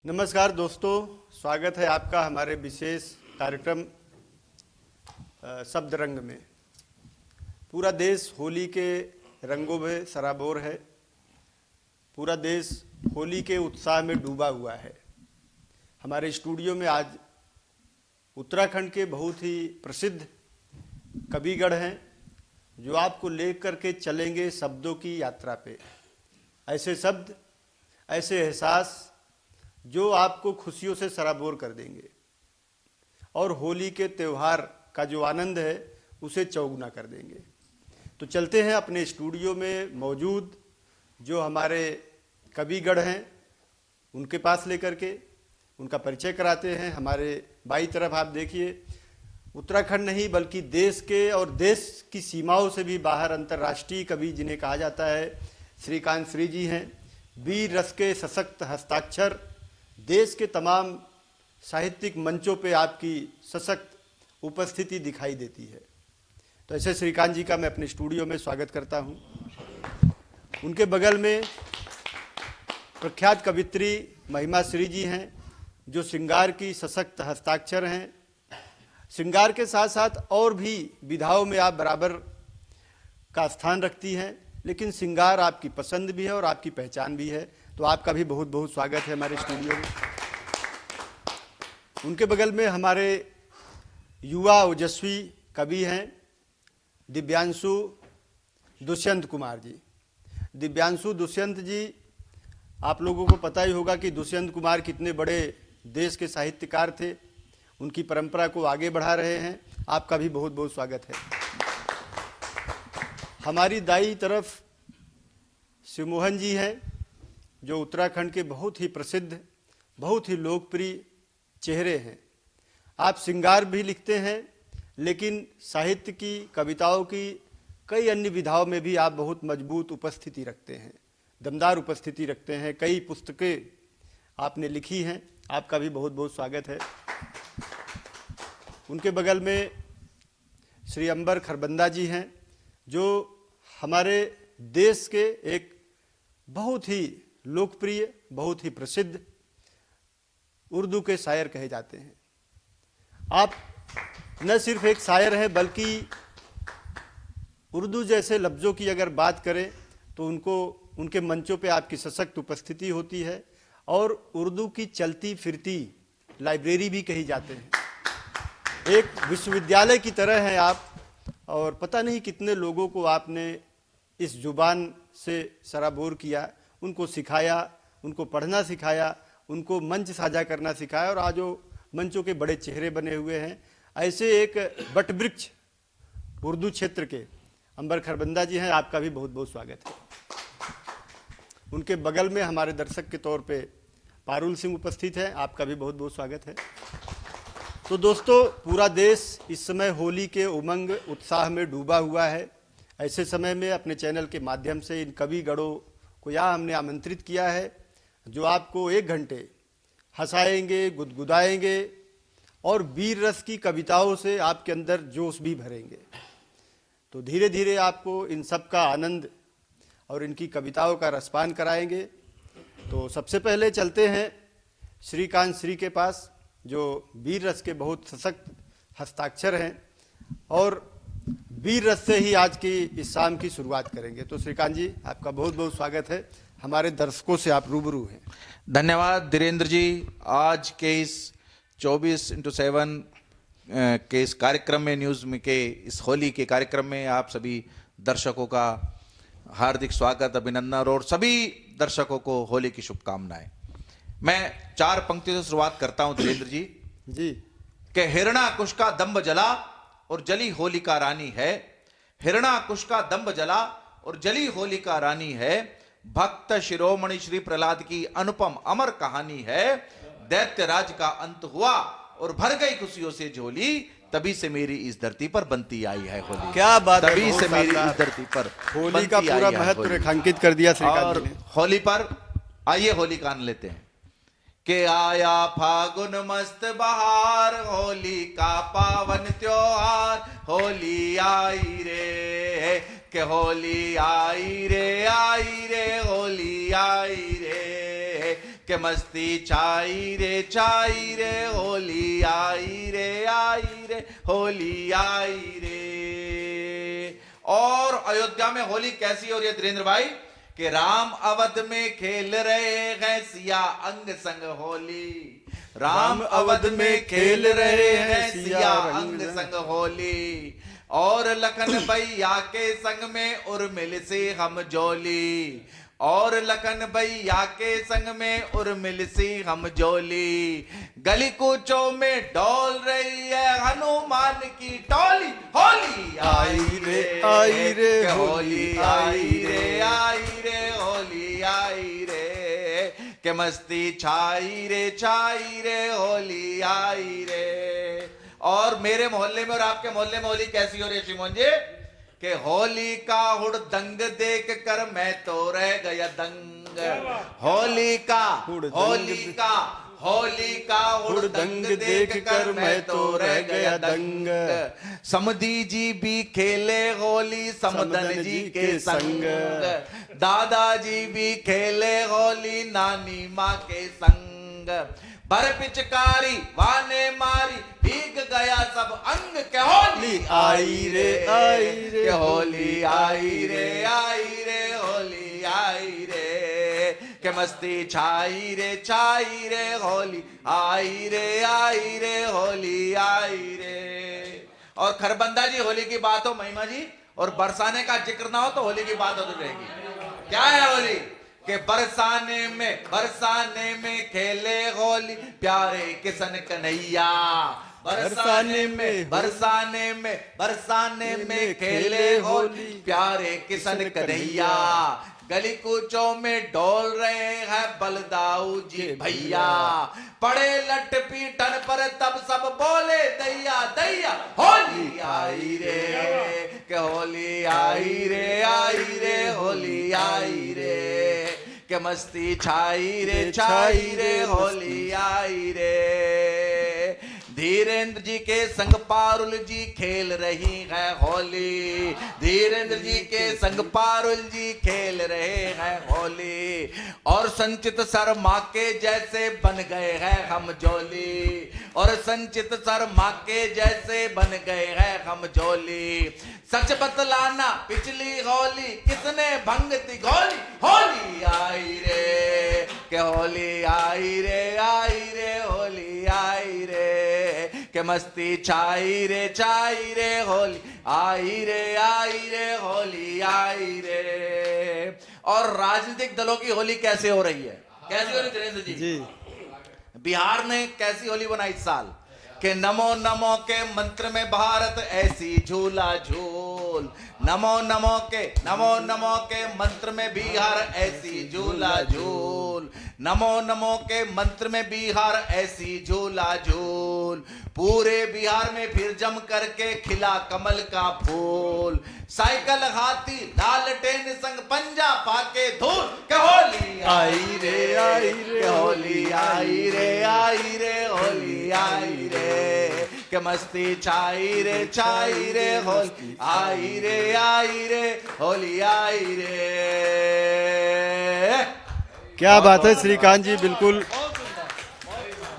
नमस्कार दोस्तों, स्वागत है आपका हमारे विशेष कार्यक्रम शब्द रंग में। पूरा देश होली के रंगों में सराबोर है। पूरा देश होली के उत्साह में डूबा हुआ है। हमारे स्टूडियो में आज उत्तराखंड के बहुत ही प्रसिद्ध कविगढ़ हैं जो आपको लेकर के चलेंगे शब्दों की यात्रा पे। ऐसे शब्द, ऐसे एहसास जो आपको खुशियों से सराबोर कर देंगे और होली के त्यौहार का जो आनंद है उसे चौगुना कर देंगे। तो चलते हैं अपने स्टूडियो में मौजूद जो हमारे कविगढ़ हैं उनके पास लेकर के उनका परिचय कराते हैं। हमारे बाईं तरफ आप देखिए, उत्तराखंड नहीं बल्कि देश के और देश की सीमाओं से भी बाहर अंतर्राष्ट्रीय कवि जिन्हें कहा जाता है, श्रीकांत श्री जी हैं। वीर रस के सशक्त हस्ताक्षर, देश के तमाम साहित्यिक मंचों पे आपकी सशक्त उपस्थिति दिखाई देती है। तो ऐसे श्रीकांत जी का मैं अपने स्टूडियो में स्वागत करता हूं। उनके बगल में प्रख्यात कवित्री महिमा श्री जी हैं जो श्रृंगार की सशक्त हस्ताक्षर हैं। श्रृंगार के साथ साथ और भी विधाओं में आप बराबर का स्थान रखती हैं, लेकिन श्रृंगार आपकी पसंद भी है और आपकी पहचान भी है। तो आपका भी बहुत बहुत स्वागत है हमारे स्टूडियो में। उनके बगल में हमारे युवा ओजस्वी कवि हैं दिव्यांशु दुष्यंत कुमार जी। दिव्यांशु दुष्यंत जी, आप लोगों को पता ही होगा कि दुष्यंत कुमार कितने बड़े देश के साहित्यकार थे। उनकी परंपरा को आगे बढ़ा रहे हैं। आपका भी बहुत बहुत स्वागत है। हमारी दाईं तरफ शिवमोहन जी हैं जो उत्तराखंड के बहुत ही प्रसिद्ध, बहुत ही लोकप्रिय चेहरे हैं। आप श्रृंगार भी लिखते हैं, लेकिन साहित्य की, कविताओं की कई अन्य विधाओं में भी आप बहुत मजबूत उपस्थिति रखते हैं, दमदार उपस्थिति रखते हैं। कई पुस्तकें आपने लिखी हैं। आपका भी बहुत बहुत स्वागत है। उनके बगल में श्री अंबर खरबंदा जी हैं जो हमारे देश के एक बहुत ही लोकप्रिय, बहुत ही प्रसिद्ध उर्दू के शायर कहे जाते हैं। आप न सिर्फ एक शायर हैं बल्कि उर्दू जैसे लफ्ज़ों की अगर बात करें तो उनके मंचों पे आपकी सशक्त उपस्थिति होती है और उर्दू की चलती फिरती लाइब्रेरी भी कही जाते हैं। एक विश्वविद्यालय की तरह हैं आप, और पता नहीं कितने लोगों को आपने इस जुबान से सराबोर किया, उनको सिखाया, उनको पढ़ना सिखाया, उनको मंच साझा करना सिखाया और आज वो मंचों के बड़े चेहरे बने हुए हैं। ऐसे एक वटवृक्ष उर्दू क्षेत्र के अंबर खरबंदा जी हैं। आपका भी बहुत बहुत स्वागत है। उनके बगल में हमारे दर्शक के तौर पे पारुल सिंह उपस्थित हैं। आपका भी बहुत बहुत स्वागत है। तो दोस्तों, पूरा देश इस समय होली के उमंग उत्साह में डूबा हुआ है। ऐसे समय में अपने चैनल के माध्यम से इन कविगढ़ों को यहाँ हमने आमंत्रित किया है जो आपको 1 घंटे हंसाएंगे, गुदगुदाएंगे और वीर रस की कविताओं से आपके अंदर जोश भी भरेंगे। तो धीरे धीरे आपको इन सब का आनंद और इनकी कविताओं का रसपान कराएंगे। तो सबसे पहले चलते हैं श्रीकांत श्री के पास जो वीर रस के बहुत सशक्त हस्ताक्षर हैं और वीर रस से ही आज की इस शाम की शुरुआत करेंगे। तो श्रीकांत जी, आपका बहुत बहुत स्वागत है। हमारे दर्शकों से आप रूबरू हैं। धन्यवाद धीरेन्द्र जी। आज के इस 24x7 के इस कार्यक्रम में, न्यूज़ में के इस होली के कार्यक्रम में आप सभी दर्शकों का हार्दिक स्वागत, अभिनंदन और सभी दर्शकों को होली की शुभकामनाएं। मैं 4 पंक्तियों से शुरुआत करता हूं धीरेन्द्र जी। कि हिरणाकुश का दंभ जला और जली होलिका रानी है। हिरणाकुश का दंभ जला और जली होलिका रानी है। भक्त शिरोमणि श्री प्रहलाद की अनुपम अमर कहानी है। दैत्य राज का अंत हुआ और भर गई खुशियों से झोली। तभी से मेरी इस धरती पर बनती आई है होली। क्या बात है। तभी से मेरी इस धरती पर होली का पूरा महत्व रेखांकित कर दिया श्रीकांत जी ने। होली पर आइए होली का आनंद लेते हैं। के आया फागुन मस्त बहार, होली का पावन त्योहार। होली आई रे, के होली आई रे, आई रे होली आई रे। के मस्ती छाई रे होली आई रे होली आई रे। और अयोध्या में होली कैसी हो रही है धीरेन्द्र भाई कि राम अवध में खेल रहे हैं सिया अंग संग होली, राम अवध में खेल रहे हैं सिया अंग संग होली। और लखन भैया के संग में उर्मिल से हम जोली, और लखन भैया के संग में उर्मिल से हम जोली। गली कूचों में डोल रही है हनुमान की टोली, होली आई रे होली आई रे होली आई रे। के मस्ती छाई रे होली आई रे। और मेरे मोहल्ले में और आपके मोहल्ले में होली कैसी हो रही है शिमोन जी कि होली का हुड़दंग देख कर मैं तो रह गया दंग। होली का हुड़दंग देख कर मैं तो रह गया दंग। समधी जी भी खेले होली समदन जी के संग, दादाजी भी खेले होली नानी माँ के संग। भर पिचकारी वाने मारी भीग गया सब अंग के होली आई रे के होली आई रे होली आई रे। के मस्ती छाई रे होली आई रे होली आई रे। और खरबंदा जी होली की बात हो महिमा जी और बरसाने का जिक्र ना हो तो होली की बात होती रहेगी। क्या है होली के बरसाने में खेले होली प्यारे किशन कन्हैया। बरसाने में खेले होली प्यारे किशन कन्हैया। गली कूचों में डोल रहे हैं बलदाऊ जी भैया। पड़े लट पीटन पर तब सब बोले दैया दैया होली आई रे के होली आई रे होली आई रे। के मस्ती छाई रे होली आई रे। धीरेन्द्र जी के संग पारुल जी खेल रही है होली, धीरेन्द्र जी के संग पारुल जी खेल रहे हैं होली। और संचित शर्मा के जैसे बन गए हैं हम जोली, और संचित शर्मा के जैसे बन गए हैं हम जोली। सच बतलाना पिछली होली किसने भंग थी गोली, होली आई रे के होली आई रे होली आई रे। के मस्ती छाई रे होली आई रे होली आई रे। और राजनीतिक दलों की होली कैसे हो रही है, कैसी हो रही धीरेन्द्र जी? बिहार ने कैसी होली बनाई इस साल कि नमो नमो के मंत्र में भारत ऐसी झूला झूल। नमो नमो के मंत्र में बिहार ऐसी झूला झूल। नमो नमो के मंत्र में बिहार ऐसी झूला झूल। पूरे बिहार में फिर जम करके खिला कमल का फूल। साइकिल हाथी लालटेन संग पंजा पाके धूल के होली आई रे होली आई रे होली आई रे। के मस्ती छाई रे होली आई रे होली आई रे। क्या बात है श्रीकांत जी, बिल्कुल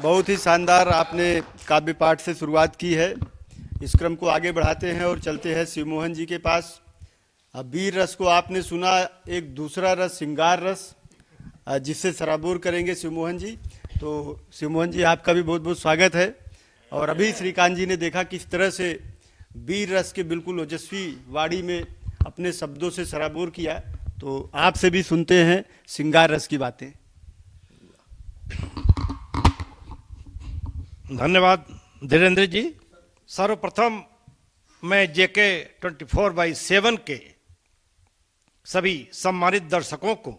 बहुत ही शानदार आपने काव्य पाठ से शुरुआत की है। इस क्रम को आगे बढ़ाते हैं और चलते हैं शिवमोहन जी के पास। अब वीर रस को आपने सुना, एक दूसरा रस श्रृंगार रस जिससे सराबोर करेंगे शिवमोहन जी। तो शिवमोहन जी आपका भी बहुत बहुत स्वागत है। और अभी श्रीकांत जी ने देखा किस तरह से वीर रस के बिल्कुल ओजस्वी वाणी में अपने शब्दों से सराबोर किया, तो आपसे भी सुनते हैं श्रृंगार रस की बातें। धन्यवाद धीरेन्द्र जी। सर्वप्रथम मैं JK 24/7 के सभी सम्मानित दर्शकों को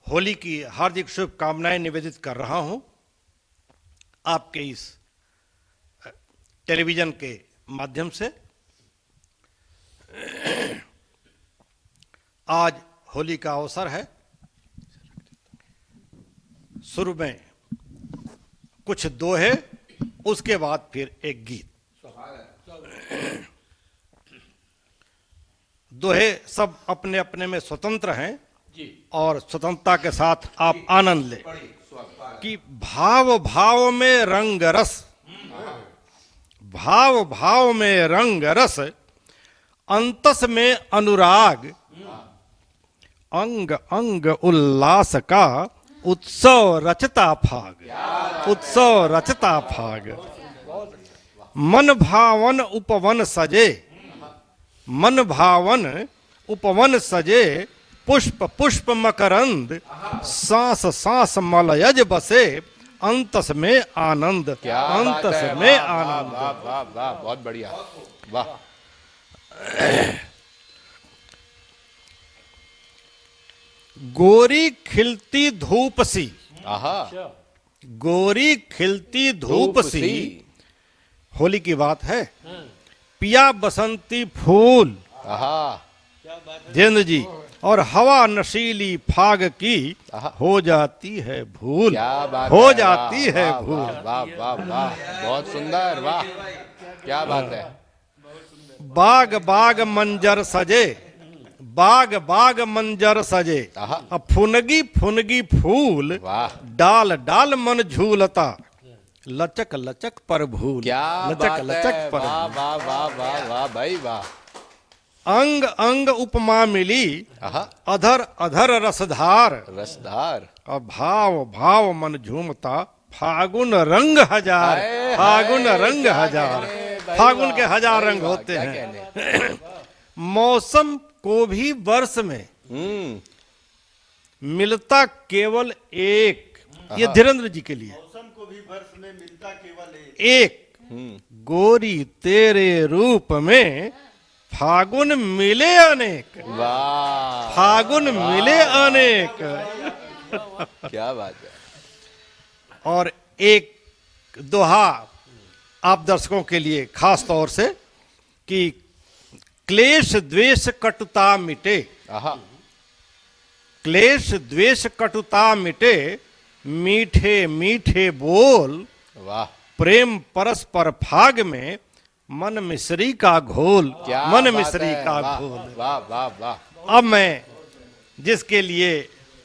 होली की हार्दिक शुभकामनाएं निवेदित कर रहा हूं। आपके इस टेलीविजन के माध्यम से आज होली का अवसर है। शुरू में कुछ दोहे, उसके बाद फिर एक गीत। दोहे सब अपने अपने में स्वतंत्र हैं और स्वतंत्रता के साथ आप आनंद लें। कि भाव भाव में रंग रस, भाव भाव में रंग रस, अंतस में अनुराग, अंग अंग उल्लास का उत्सव रचता फाग, उत्सव रचता फाग। मन भावन उपवन सजे, मन भावन उपवन सजे, पुष्प पुष्प मकरंद, सांस सांस मलयज बसे, अंतस में आनंद, अंतस में आनंद। वाह वाह वाह, बहुत बढ़िया, वाह। गोरी खिलती धूप सी, आहा, गोरी खिलती धूप सी, होली की बात है। पिया बसंती फूल, आहा, जिंद जी, और हवा नशीली फाग की हो जाती है भूल, क्या बात हो है, जाती वाह, है वाह, भूल। वाह वाह वाह, बहुत सुंदर, वाह, क्या बात है। बाग बाग मंजर सजे, बाग बाग मंजर सजे, आहा। अब फुनगी फुनगी फूल, वाह, डाल डाल मन झूलता, लचक लचक पर भूल, क्या लचक बात लचक है, पर वाह भूल। वाह वाह वाह वाह भाई वाह। अंग अंग उपमा मिली, आहा, अधर अधर रसधार, रसधार, और भाव भाव मन झूमता, फागुन रंग हजार, हाय, फागुन हाय, रंग क्या हजार, कहने, भाई फागुन वाह, के हजार भाई रंग वाह, होते क्या हैं। कहने। मौसम को भी वर्ष में मिलता केवल एक, ये धीरेन्द्र जी के लिए, मौसम को भी वर्ष में मिलता केवल एक, गोरी तेरे रूप में फागुन मिले अनेक, वाह, फागुन मिले अनेक। क्या बात है। और एक दोहा आप दर्शकों के लिए खास तौर से, कि क्लेश द्वेष कटुता मिटे, आहा, क्लेश द्वेष कटुता मिटे, मीठे मीठे बोल, वाह, प्रेम परस्पर फाग में, मन मिश्री का घोल, क्या मन बात मिश्री है, का वाह, घोल। वाह वाह वाह। अब मैं जिसके लिए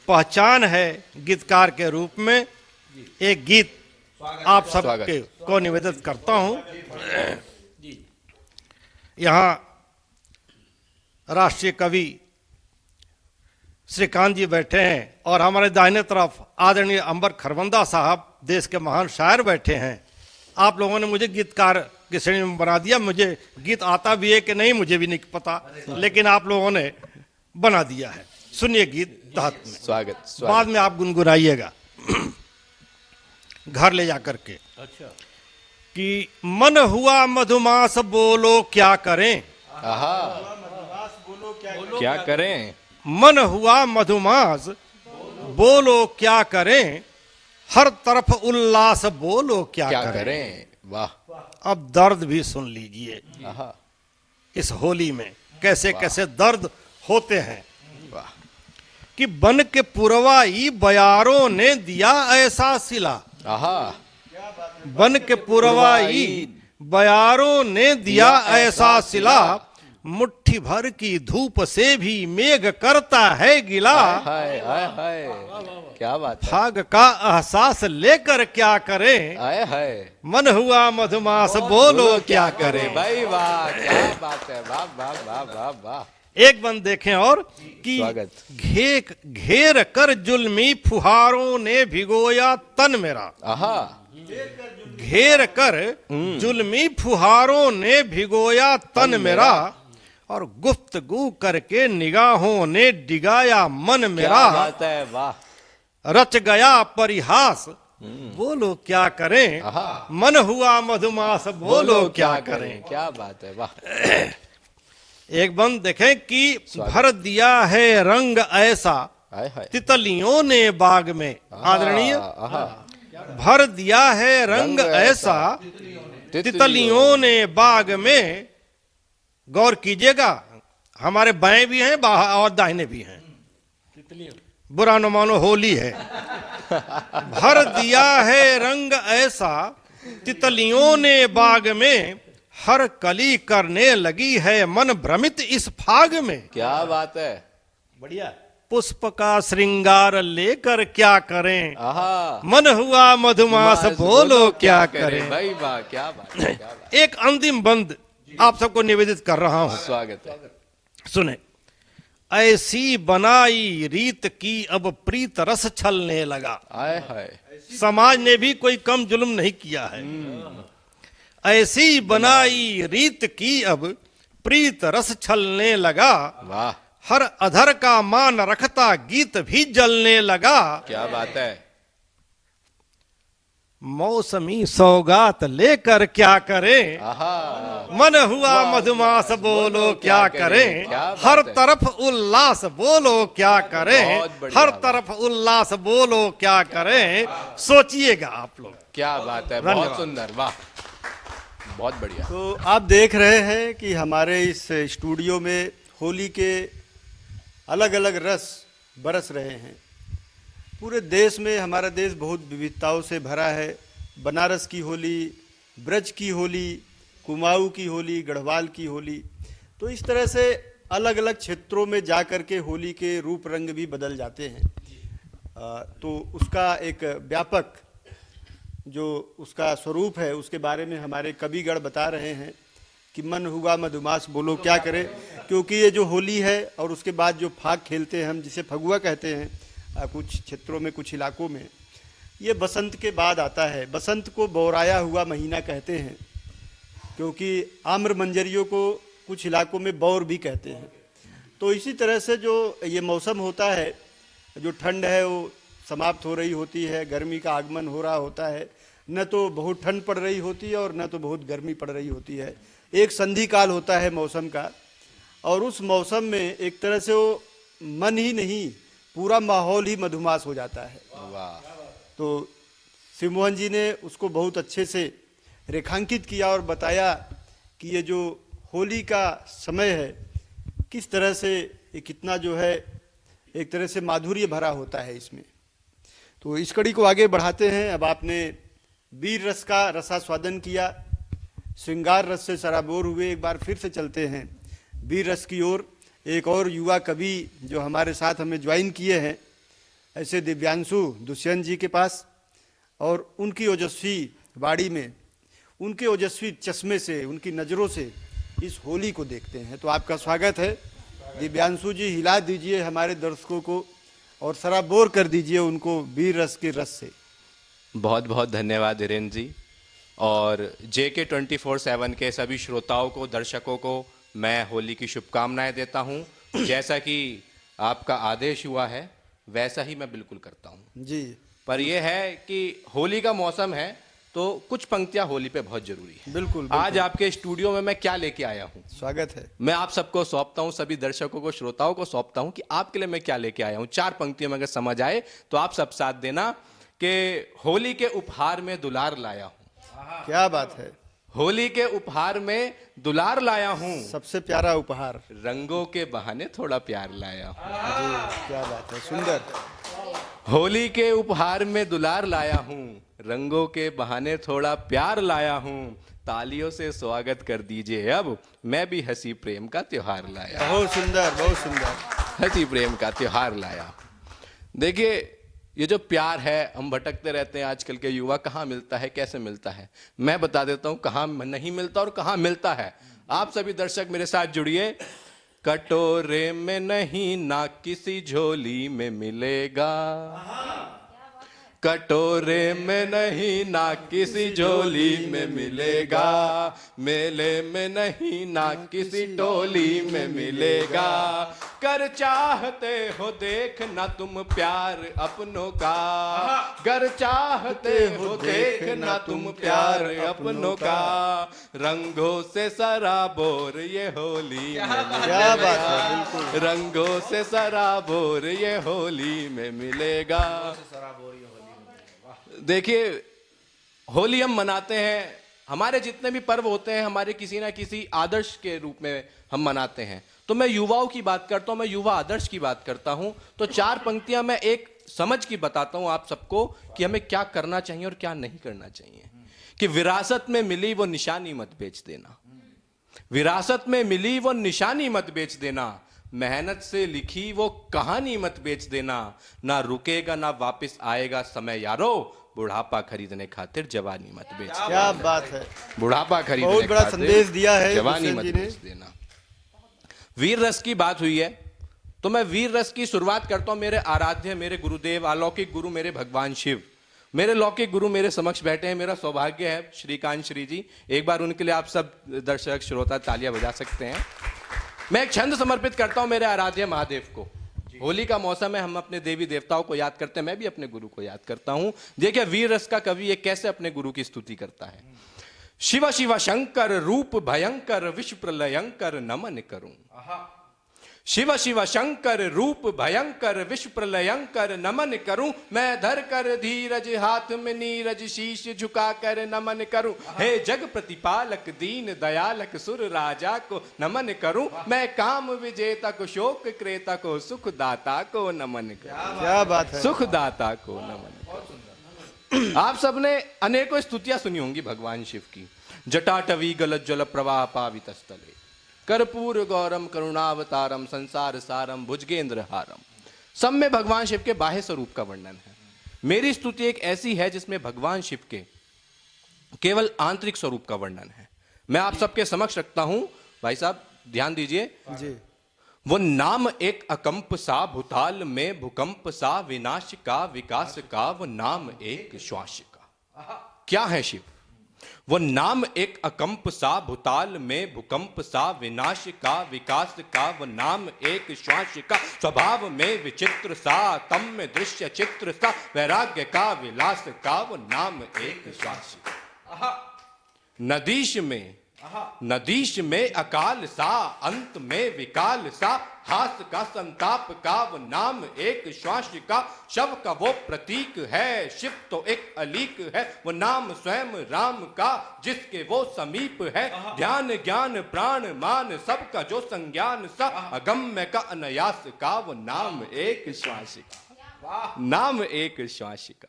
पहचान है गीतकार के रूप में, एक गीत आप सबके को निवेदित करता हूं। यहाँ राष्ट्रीय कवि श्रीकांत जी बैठे हैं, और हमारे दाहिने तरफ आदरणीय अंबर खरबंदा साहब, देश के महान शायर, बैठे हैं। आप लोगों ने मुझे गीतकार की श्रेणी में बना दिया। मुझे गीत आता भी है कि नहीं मुझे भी नहीं पता, लेकिन आप लोगों ने बना दिया है। सुनिए गीत तहत में, स्वागत, बाद में आप गुनगुनाइएगा घर ले जाकर के। अच्छा, कि मन हुआ मधुमास बोलो क्या करें, आहा, क्या करें, मन हुआ मधुमास बोलो क्या करें, हर तरफ उल्लास बोलो क्या क्या करें। करें, वाह, अब दर्द भी सुन लीजिए, आहा, इस होली में कैसे कैसे दर्द होते हैं। वाह, कि बन के पुरवाई बयारों ने दिया ऐसा सिला, आहा, बन के पुरवाई बयारों ने दिया ऐसा सिला, मुट्ठी भर की धूप से भी मेघ करता है गिला, हाय हाय हाय, क्या बात है, फाग का एहसास लेकर क्या करें, हाय हाय, मन हुआ मधुमास बोलो क्या करें। भाई वाह, क्या बात है, वाह वाह वाह वाह वाह। एक बंद देखें और, कि स्वागत। घेर कर जुल्मी फुहारों ने भिगोया तन मेरा, आहा, घेर कर जुल्मी फुहारों ने भिगोया तन मेरा, और गुफ्तगू करके निगाहों ने डिगाया मन मेरा, क्या बात है, वाह, रच गया परिहास बोलो क्या करें, मन हुआ मधुमास बोलो क्या करें। क्या बात है, वाह। एक बंद देखें कि भर दिया है रंग ऐसा हाय हाय, तितलियों ने बाग में, आदरणीय, आहा, भर दिया है रंग ऐसा तितलियों ने बाग में। गौर कीजिएगा, हमारे बाएं भी हैं और दाहिने भी हैं, बुरा न मानो होली है। भर दिया है रंग ऐसा तितलियों ने बाग में, हर कली करने लगी है मन भ्रमित इस फाग में। क्या बात है, बढ़िया। पुष्प का श्रृंगार लेकर क्या करें, आहा, मन हुआ मधुमास बोलो क्या करें। भाई वाह, क्या बात है, क्या बात। एक अंतिम बंद आप सबको निवेदित कर रहा हूं, स्वागत है। सुने। ऐसी बनाई रीत की अब प्रीत रस छलने लगा। आय हाय, समाज ने भी कोई कम जुल्म नहीं किया है। ऐसी बनाई रीत की अब प्रीत रस छलने लगा, वाह, हर अधर का मान रखता गीत भी जलने लगा। क्या बात है। मौसमी सौगात लेकर क्या करें, आहा, मन हुआ मधुमास बोलो क्या करें। क्या बात हर है। तरफ उल्लास बोलो क्या करें, बहुत बढ़िया हर बात। तरफ उल्लास बोलो क्या करें। सोचिएगा आप लोग। क्या बात है, धन्यवाद। बहुत सुंदर, वाह, बहुत बढ़िया। तो आप देख रहे हैं कि हमारे इस स्टूडियो में होली के अलग अलग रस बरस रहे हैं। पूरे देश में हमारा देश बहुत विविधताओं से भरा है। बनारस की होली, ब्रज की होली, कुमाऊं की होली, गढ़वाल की होली, तो इस तरह से अलग अलग क्षेत्रों में जा कर के होली के रूप रंग भी बदल जाते हैं। तो उसका एक व्यापक जो उसका स्वरूप है उसके बारे में हमारे कविगण बता रहे हैं कि मन हुआ मधुमास बोलो क्या करे। क्योंकि ये जो होली है और उसके बाद जो फाग खेलते हैं हम, जिसे फगुआ कहते हैं कुछ क्षेत्रों में, कुछ इलाकों में, ये बसंत के बाद आता है। बसंत को बौराया हुआ महीना कहते हैं, क्योंकि आम्र मंजरियों को कुछ इलाकों में बौर भी कहते हैं। तो इसी तरह से जो ये मौसम होता है, जो ठंड है वो समाप्त हो रही होती है, गर्मी का आगमन हो रहा होता है। न तो बहुत ठंड पड़ रही होती है और न तो बहुत गर्मी पड़ रही होती है। एक संधि काल होता है मौसम का, और उस मौसम में एक तरह से वो मन ही नहीं, पूरा माहौल ही मधुमास हो जाता है। वाह, तो शिव मोहन जी ने उसको बहुत अच्छे से रेखांकित किया और बताया कि ये जो होली का समय है किस तरह से ये कितना जो है एक तरह से माधुर्य भरा होता है इसमें। तो इस कड़ी को आगे बढ़ाते हैं। अब आपने वीर रस का रसास्वादन किया, श्रृंगार रस से सराबोर हुए। एक बार फिर से चलते हैं वीर रस की ओर। एक और युवा कवि जो हमारे साथ हमें ज्वाइन किए हैं, ऐसे दिव्यांशु दुष्यंत जी के पास, और उनकी ओजस्वी वाणी में, उनके ओजस्वी चश्मे से, उनकी नज़रों से इस होली को देखते हैं। तो आपका स्वागत है दिव्यांशु जी। हिला दीजिए हमारे दर्शकों को और सराबोर कर दीजिए उनको वीर रस के रस से। बहुत बहुत धन्यवाद धीरेन्द्र जी। और JK 24/7 के सभी श्रोताओं को, दर्शकों को मैं होली की शुभकामनाएं देता हूं। जैसा कि आपका आदेश हुआ है वैसा ही मैं बिल्कुल करता हूं जी। पर यह है कि होली का मौसम है तो कुछ पंक्तियां होली पे बहुत जरूरी है। बिल्कुल। आज आपके स्टूडियो में मैं क्या लेके आया हूं, स्वागत है। मैं आप सबको सौंपता हूं, सभी दर्शकों को, श्रोताओं को सौंपता हूं कि आपके लिए मैं क्या लेके आया हूं। 4 पंक्तियों में अगर समझ आए तो आप सब साथ देना कि होली के उपहार में दुलार लाया हूं। क्या बात है। होली के उपहार में दुलार लाया हूं, सबसे प्यारा उपहार। रंगों के बहाने थोड़ा प्यार लाया हूं। जी, क्या बात है, सुंदर। होली के उपहार में दुलार लाया हूं, रंगों के बहाने थोड़ा प्यार लाया हूं। तालियों से स्वागत कर दीजिए अब, मैं भी हंसी प्रेम का त्योहार लाया। बहुत सुंदर, बहुत सुंदर। हंसी प्रेम का त्योहार लाया। देखिए, ये जो प्यार है, हम भटकते रहते हैं आजकल के युवा, कहाँ मिलता है, कैसे मिलता है। मैं बता देता हूँ कहाँ नहीं मिलता और कहाँ मिलता है। आप सभी दर्शक मेरे साथ जुड़िए। कटोरे में नहीं ना किसी झोली में मिलेगा, कटोरे में नहीं ना किसी झोली में मिलेगा, मेले में नहीं ना किसी टोली में मिलेगा। कर चाहते हो देखना तुम प्यार अपनों का, कर चाहते हो देखना तुम प्यार अपनों का, रंगों से सराबोर ये होली में क्या बात है, बिल्कुल। रंगों से सराबोर ये होली में मिलेगा। देखिए, होली हम मनाते हैं, हमारे जितने भी पर्व होते हैं हमारे किसी ना किसी आदर्श के रूप में हम मनाते हैं। तो मैं युवाओं की बात करता हूं, मैं युवा आदर्श की बात करता हूं। तो 4 पंक्तियां मैं एक समझ की बताता हूं आप सबको कि हमें क्या करना चाहिए और क्या नहीं करना चाहिए। कि विरासत में मिली वो निशानी मत बेच देना, विरासत में मिली वो निशानी मत बेच देना, मेहनत से लिखी वो कहानी मत बेच देना, ना रुकेगा ना वापस आएगा समय यारो, बुढ़ापा खरीदने खातिर जवानी मत बेच देना। क्या बात है, बुढ़ापा खरीदने बहुत बड़ा खातिर संदेश दिया है जवानी दुष्यंत मत जी ने। बेच देना। वीर रस की बात हुई है तो मैं वीर रस की शुरुआत करता हूं। मेरे आराध्य, मेरे गुरुदेव, अलौकिक गुरु मेरे भगवान शिव, मेरे लौकिक गुरु मेरे समक्ष बैठे हैं। मेरा सौभाग्य है श्रीकांत श्री जी, एक बार उनके लिए आप सब दर्शक श्रोता तालियां बजा सकते हैं। मैं एक छंद समर्पित करता हूं मेरे आराध्य महादेव को। होली का मौसम है, हम अपने देवी देवताओं को याद करते हैं, मैं भी अपने गुरु को याद करता हूं। देखिए वीर रस का कवि ये कैसे अपने गुरु की स्तुति करता है। शिव शिव शंकर रूप भयंकर, विश्व प्रलयंकर नमन करूं। शिव शिव शंकर रूप भयंकर, विश्व प्रलयंकर नमन करूं। मैं धर कर धीरज हाथ में नीरज, शीश झुका कर नमन करूं। हे जग प्रतिपालक दीन दयालक, सुर राजा को नमन करूं। मैं काम विजेता को, शोक क्रेता को, सुख दाता को नमन करूं। क्या बात है, सुख दाता को नमन करूं। आप सबने अनेकों स्तुतियां सुनी होंगी भगवान शिव की। जटाटवी गलत जल प्रवाह पावित स्थले, कर्पूर गौरम करुणावतारम, संसार सारम भुजगेंद्र हारम। सब में भगवान शिव के बाह्य स्वरूप का वर्णन है। मेरी स्तुति एक ऐसी है जिसमें भगवान शिव के केवल आंतरिक स्वरूप का वर्णन है। मैं आप सबके समक्ष रखता हूं, भाई साहब ध्यान दीजिए जी। वो नाम एक अकंप सा, भूताल में भूकंप सा, विनाश का विकास का वो नाम एक श्वास का। क्या है शिव? वो नाम एक अकंप सा, भूताल में भूकंप सा, विनाश का विकास का वो नाम एक श्वास का। स्वभाव में विचित्र सा, तम में दृश्य चित्र सा, वैराग्य का विलास का वो नाम एक श्वास का। नदीश में अकाल सा, अंत में विकाल सा, हास का संताप का वो नाम एक श्वास का। शव का वो प्रतीक है, शिव तो एक अलीक है, वो नाम स्वयं राम का, जिसके वो समीप है। ध्यान ज्ञान प्राण मान सबका जो संज्ञान सा, अगम्य का अनयास का वो नाम एक श्वास का। नाम एक श्वास का।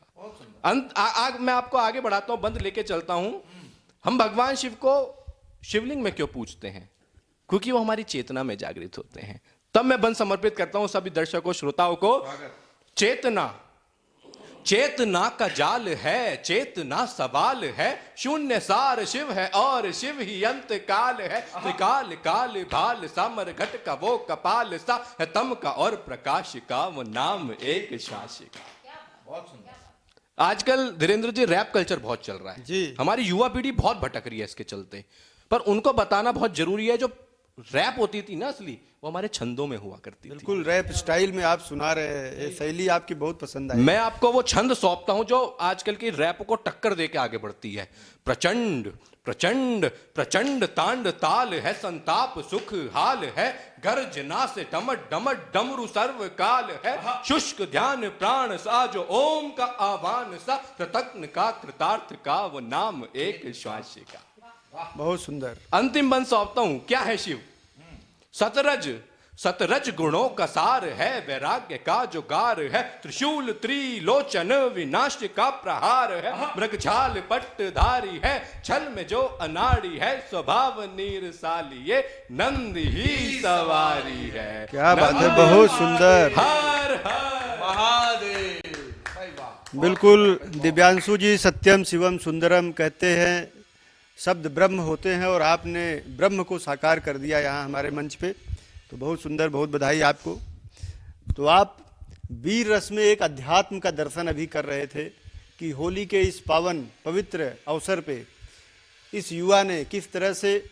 अंत मैं आपको आगे बढ़ाता हूं, बंद लेके चलता हूं। हम भगवान शिव को शिवलिंग में क्यों पूजते हैं? क्योंकि वो हमारी चेतना में जागृत होते हैं। तब मैं बंद समर्पित करता हूं सभी दर्शकों श्रोताओं को। चेतना का जाल है, चेतना सवाल है, शून्य सार शिव है और शिव ही अंत काल है। त्रिकाल काल भाल सामर घट का वो कपाल सा है, तम का और प्रकाश का वो नाम एक श्वास का। आजकल धीरेन्द्र जी रैप कल्चर बहुत चल रहा है जी। हमारी युवा पीढ़ी बहुत भटक रही है इसके चलते, पर उनको बताना बहुत जरूरी है। जो रैप होती थी ना असली, वो हमारे छंदों में हुआ करती थी। बिल्कुल रैप स्टाइल में आप सुना रहे हैं, ये शैली आपकी बहुत पसंद आई। मैं आपको वो छंद सौंपता हूं जो आजकल की रैप को टक्कर देके आगे बढ़ती है। प्रचंड प्रचंड प्रचंड तांड ताल है, संताप सुख हाल है, गर्जना से डमट डमट डमरू सर्व काल है। शुष्क ध्यान प्राण सा जो ओम का आह्वान सा, कृतज्ञ का कृतार्थ का वो नाम एक श्वास का। बहुत सुंदर। अंतिम बंद सौंपता हूं। क्या है शिव? सतरज गुणों का सार है, वैराग्य का जो गार है, त्रिशूल त्रिलोचन विनाश का प्रहार है, मृगछाल पट्टधारी है, छल में जो अनाड़ी है, स्वभाव नीरसाली ये नंद ही सवारी है। क्या बात है, बहुत सुंदर। हर हर महादेव। बिल्कुल दिव्यांशु जी सत्यम शिवम सुंदरम कहते हैं, शब्द ब्रह्म होते हैं और आपने ब्रह्म को साकार कर दिया यहाँ हमारे मंच पे, तो बहुत सुंदर, बहुत बधाई आपको। तो आप वीर रस में एक अध्यात्म का दर्शन अभी कर रहे थे कि होली के इस पावन पवित्र अवसर पे इस युवा ने किस तरह से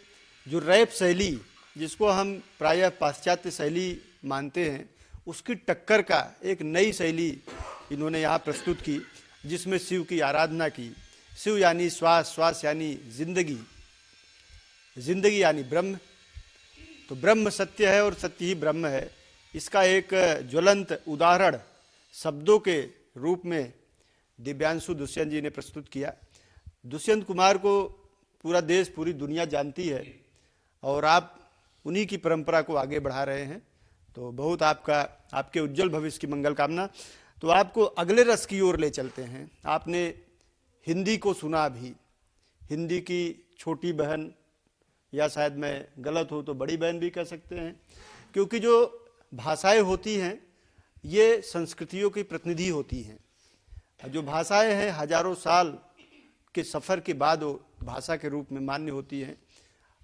जो रैप शैली, जिसको हम प्रायः पाश्चात्य शैली मानते हैं, उसकी टक्कर का एक नई शैली इन्होंने यहाँ प्रस्तुत की, जिसमें शिव की आराधना की। शिव यानी श्वास, श्वास यानी जिंदगी, जिंदगी यानी ब्रह्म। तो ब्रह्म सत्य है और सत्य ही ब्रह्म है। इसका एक ज्वलंत उदाहरण शब्दों के रूप में दिव्यांशु दुष्यंत जी ने प्रस्तुत किया। दुष्यंत कुमार को पूरा देश, पूरी दुनिया जानती है और आप उन्हीं की परंपरा को आगे बढ़ा रहे हैं, तो बहुत आपके उज्जवल भविष्य की मंगल कामना। तो आपको अगले रस की ओर ले चलते हैं। आपने हिंदी को सुना भी, हिंदी की छोटी बहन, या शायद मैं गलत हो तो बड़ी बहन भी कह सकते हैं, क्योंकि जो भाषाएं होती हैं ये संस्कृतियों की प्रतिनिधि होती हैं। जो भाषाएं हैं हजारों साल के सफ़र के बाद वो भाषा के रूप में मान्य होती हैं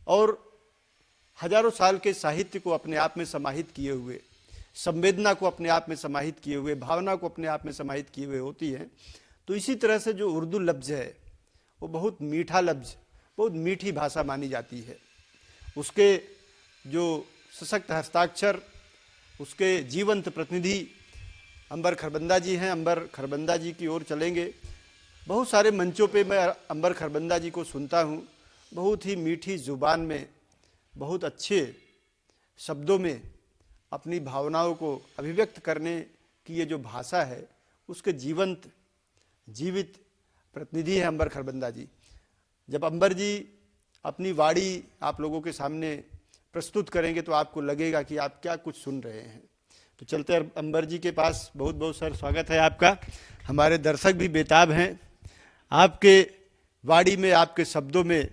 और हजारों साल के साहित्य को अपने आप में समाहित किए हुए, संवेदना को अपने आप में समाहित किए हुए, भावना को अपने आप में समाहित किए हुए होती हैं। तो इसी तरह से जो उर्दू लफ्ज़ है वो बहुत मीठा लफ्ज़, बहुत मीठी भाषा मानी जाती है। उसके जो सशक्त हस्ताक्षर, उसके जीवंत प्रतिनिधि अंबर खरबंदा जी हैं। अंबर खरबंदा जी की ओर चलेंगे। बहुत सारे मंचों पे मैं अंबर खरबंदा जी को सुनता हूँ। बहुत ही मीठी ज़ुबान में, बहुत अच्छे शब्दों में अपनी भावनाओं को अभिव्यक्त करने की ये जो भाषा है उसके जीवित प्रतिनिधि है अंबर खरबंदा जी। जब अंबर जी अपनी वाणी आप लोगों के सामने प्रस्तुत करेंगे तो आपको लगेगा कि आप क्या कुछ सुन रहे हैं। तो चलते हैं अंबर जी के पास। बहुत बहुत सर स्वागत है आपका। हमारे दर्शक भी बेताब हैं आपके वाणी में, आपके शब्दों में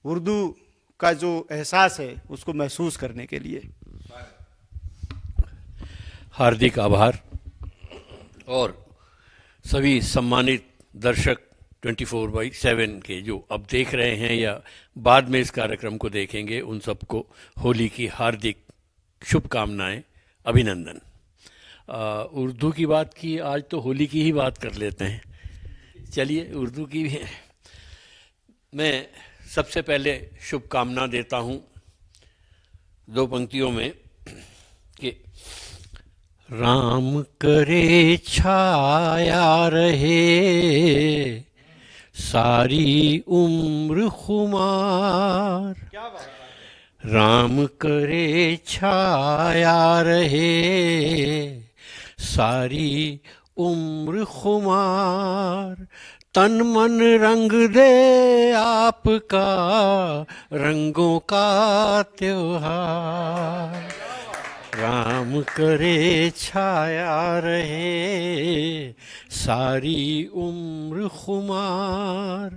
उर्दू का जो एहसास है उसको महसूस करने के लिए। हार्दिक आभार। और सभी सम्मानित दर्शक 24/7 के जो अब देख रहे हैं या बाद में इस कार्यक्रम को देखेंगे, उन सबको होली की हार्दिक शुभकामनाएं, अभिनंदन। उर्दू की बात की, आज तो होली की ही बात कर लेते हैं। चलिए उर्दू की भी मैं सबसे पहले शुभकामना देता हूँ 2 पंक्तियों में कि राम करे छाया रहे सारी उम्र खुमार, राम करे छाया रहे सारी उम्र खुमार, तन मन रंग दे आपका रंगों का त्योहार, राम करे छाया रहे सारी उम्र खुमार,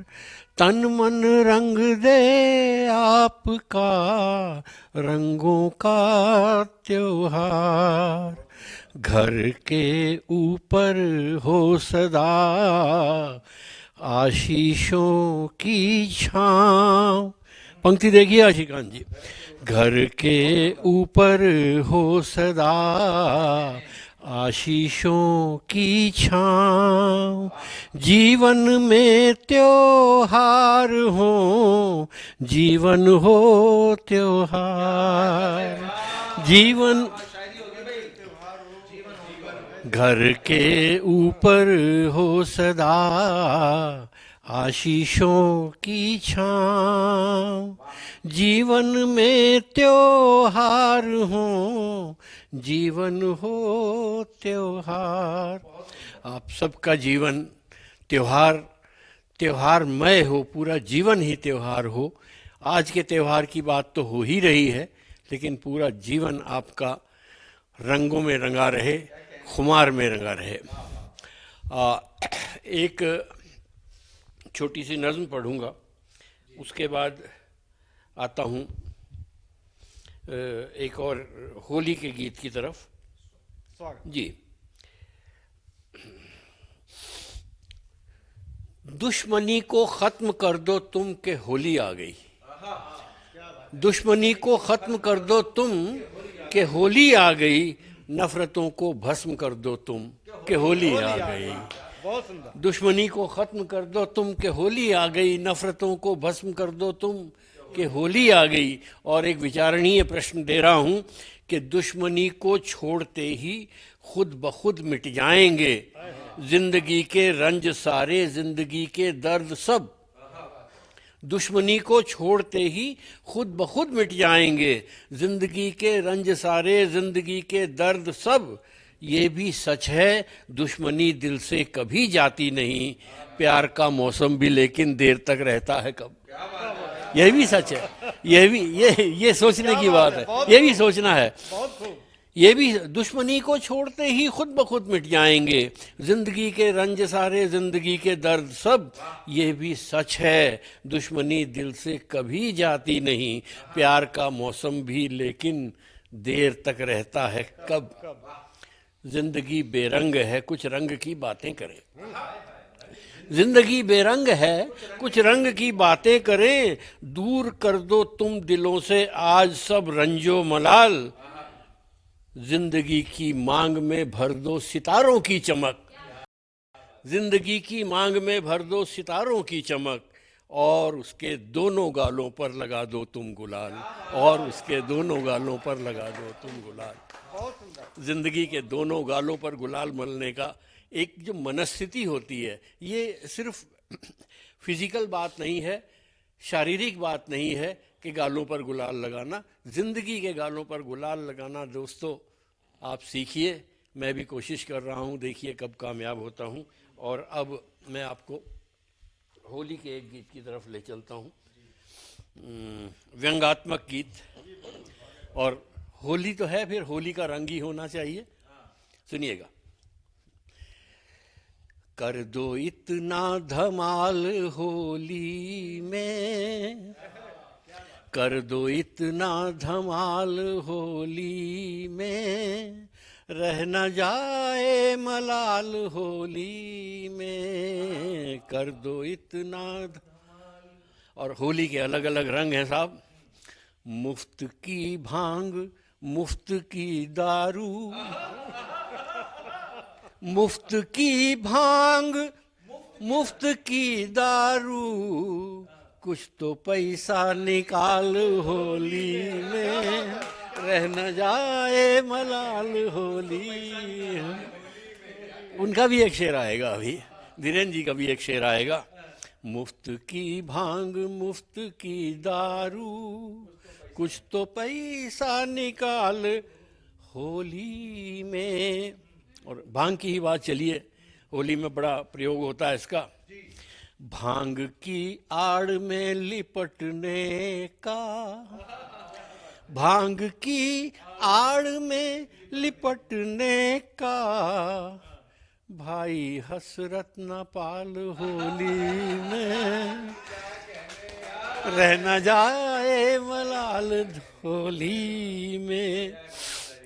तन मन रंग दे आपका रंगों का त्योहार, घर के ऊपर हो सदा आशीषों की छाँव। पंक्ति देखिए आशिकान जी। घर के ऊपर हो सदा आशीषों की छाँव, जीवन में त्योहार हो, जीवन हो त्योहार, जीवन घर के ऊपर हो सदा आशीषों की छाँव, जीवन में त्योहार हो, जीवन हो त्योहार। आप सबका जीवन त्योहारमय हो, पूरा जीवन ही त्योहार हो। आज के त्योहार की बात तो हो ही रही है, लेकिन पूरा जीवन आपका रंगों में रंगा रहे, खुमार में रंगा रहे। एक छोटी सी नज़्म पढ़ूंगा, उसके बाद आता हूँ एक और होली के गीत की तरफ। जी। दुश्मनी को ख़त्म कर दो तुम के होली आ गई, दुश्मनी को ख़त्म कर दो तुम के होली आ गई, नफ़रतों को भस्म कर दो तुम के होली आ गई, दुश्मनी को ख़त्म कर दो तुम के होली आ गई, नफ़रतों को भस्म कर दो तुम के होली आ गई। और एक विचारणीय प्रश्न दे रहा हूँ कि दुश्मनी को छोड़ते ही खुद ब खुद मिट जाएंगे जिंदगी के रंज सारे, जिंदगी के दर्द सब, दुश्मनी को छोड़ते ही खुद ब खुद मिट जाएंगे जिंदगी के रंज सारे, जिंदगी के दर्द सब। ये भी सच है दुश्मनी दिल से कभी जाती नहीं, प्यार का मौसम भी लेकिन देर तक रहता है कब। यह भी सच है, ये सोचने की बात है, ये भी सोचना है। ये भी दुश्मनी को छोड़ते ही खुद ब खुद मिट जाएंगे जिंदगी के रंज सारे, जिंदगी के दर्द सब। ये भी सच है दुश्मनी दिल से कभी जाती नहीं, प्यार का मौसम भी लेकिन देर तक रहता है कब, जिंदगी बेरंग है कुछ रंग की बातें करें। जिंदगी बेरंग है कुछ रंग की बातें करें, दूर कर दो तुम दिलों से आज सब रंजो मलाल, जिंदगी की मांग में भर दो सितारों की चमक, जिंदगी की मांग में भर दो सितारों की चमक, और उसके दोनों गालों पर लगा दो तुम गुलाल, और उसके दोनों गालों पर लगा दो तुम गुलाल। जिंदगी के दोनों गालों पर गुलाल मलने का एक जो मनस्थिति होती है, ये सिर्फ फिजिकल बात नहीं है, शारीरिक बात नहीं है कि गालों पर गुलाल लगाना, जिंदगी के गालों पर गुलाल लगाना दोस्तों आप सीखिए। मैं भी कोशिश कर रहा हूँ, देखिए कब कामयाब होता हूँ। और अब मैं आपको होली के एक गीत की तरफ ले चलता हूँ, व्यंग्यात्मक गीत। और होली तो है, फिर होली का रंग ही होना चाहिए। सुनिएगा। कर दो इतना धमाल होली में, कर दो इतना धमाल होली में, रह न जाए मलाल होली में, कर दो इतना और होली के अलग अलग रंग हैं साहब। मुफ्त की भांग, मुफ्त की दारू, मुफ्त की भांग, मुफ्त की दारू, कुछ तो पैसा निकाल होली में, रह न जाए मलाल होली। उनका भी एक शेर आएगा, अभी धीरेन्द्र जी का भी एक शेर आएगा। मुफ्त की भांग, मुफ्त की दारू, कुछ तो पैसा निकाल होली में। और भांग की ही बात चलिए, होली में बड़ा प्रयोग होता है इसका। भांग की आड़ में लिपटने का, भांग की आड़ में लिपटने का, भाई हसरत न पाल होली में, रह न जाए मलाल होली में।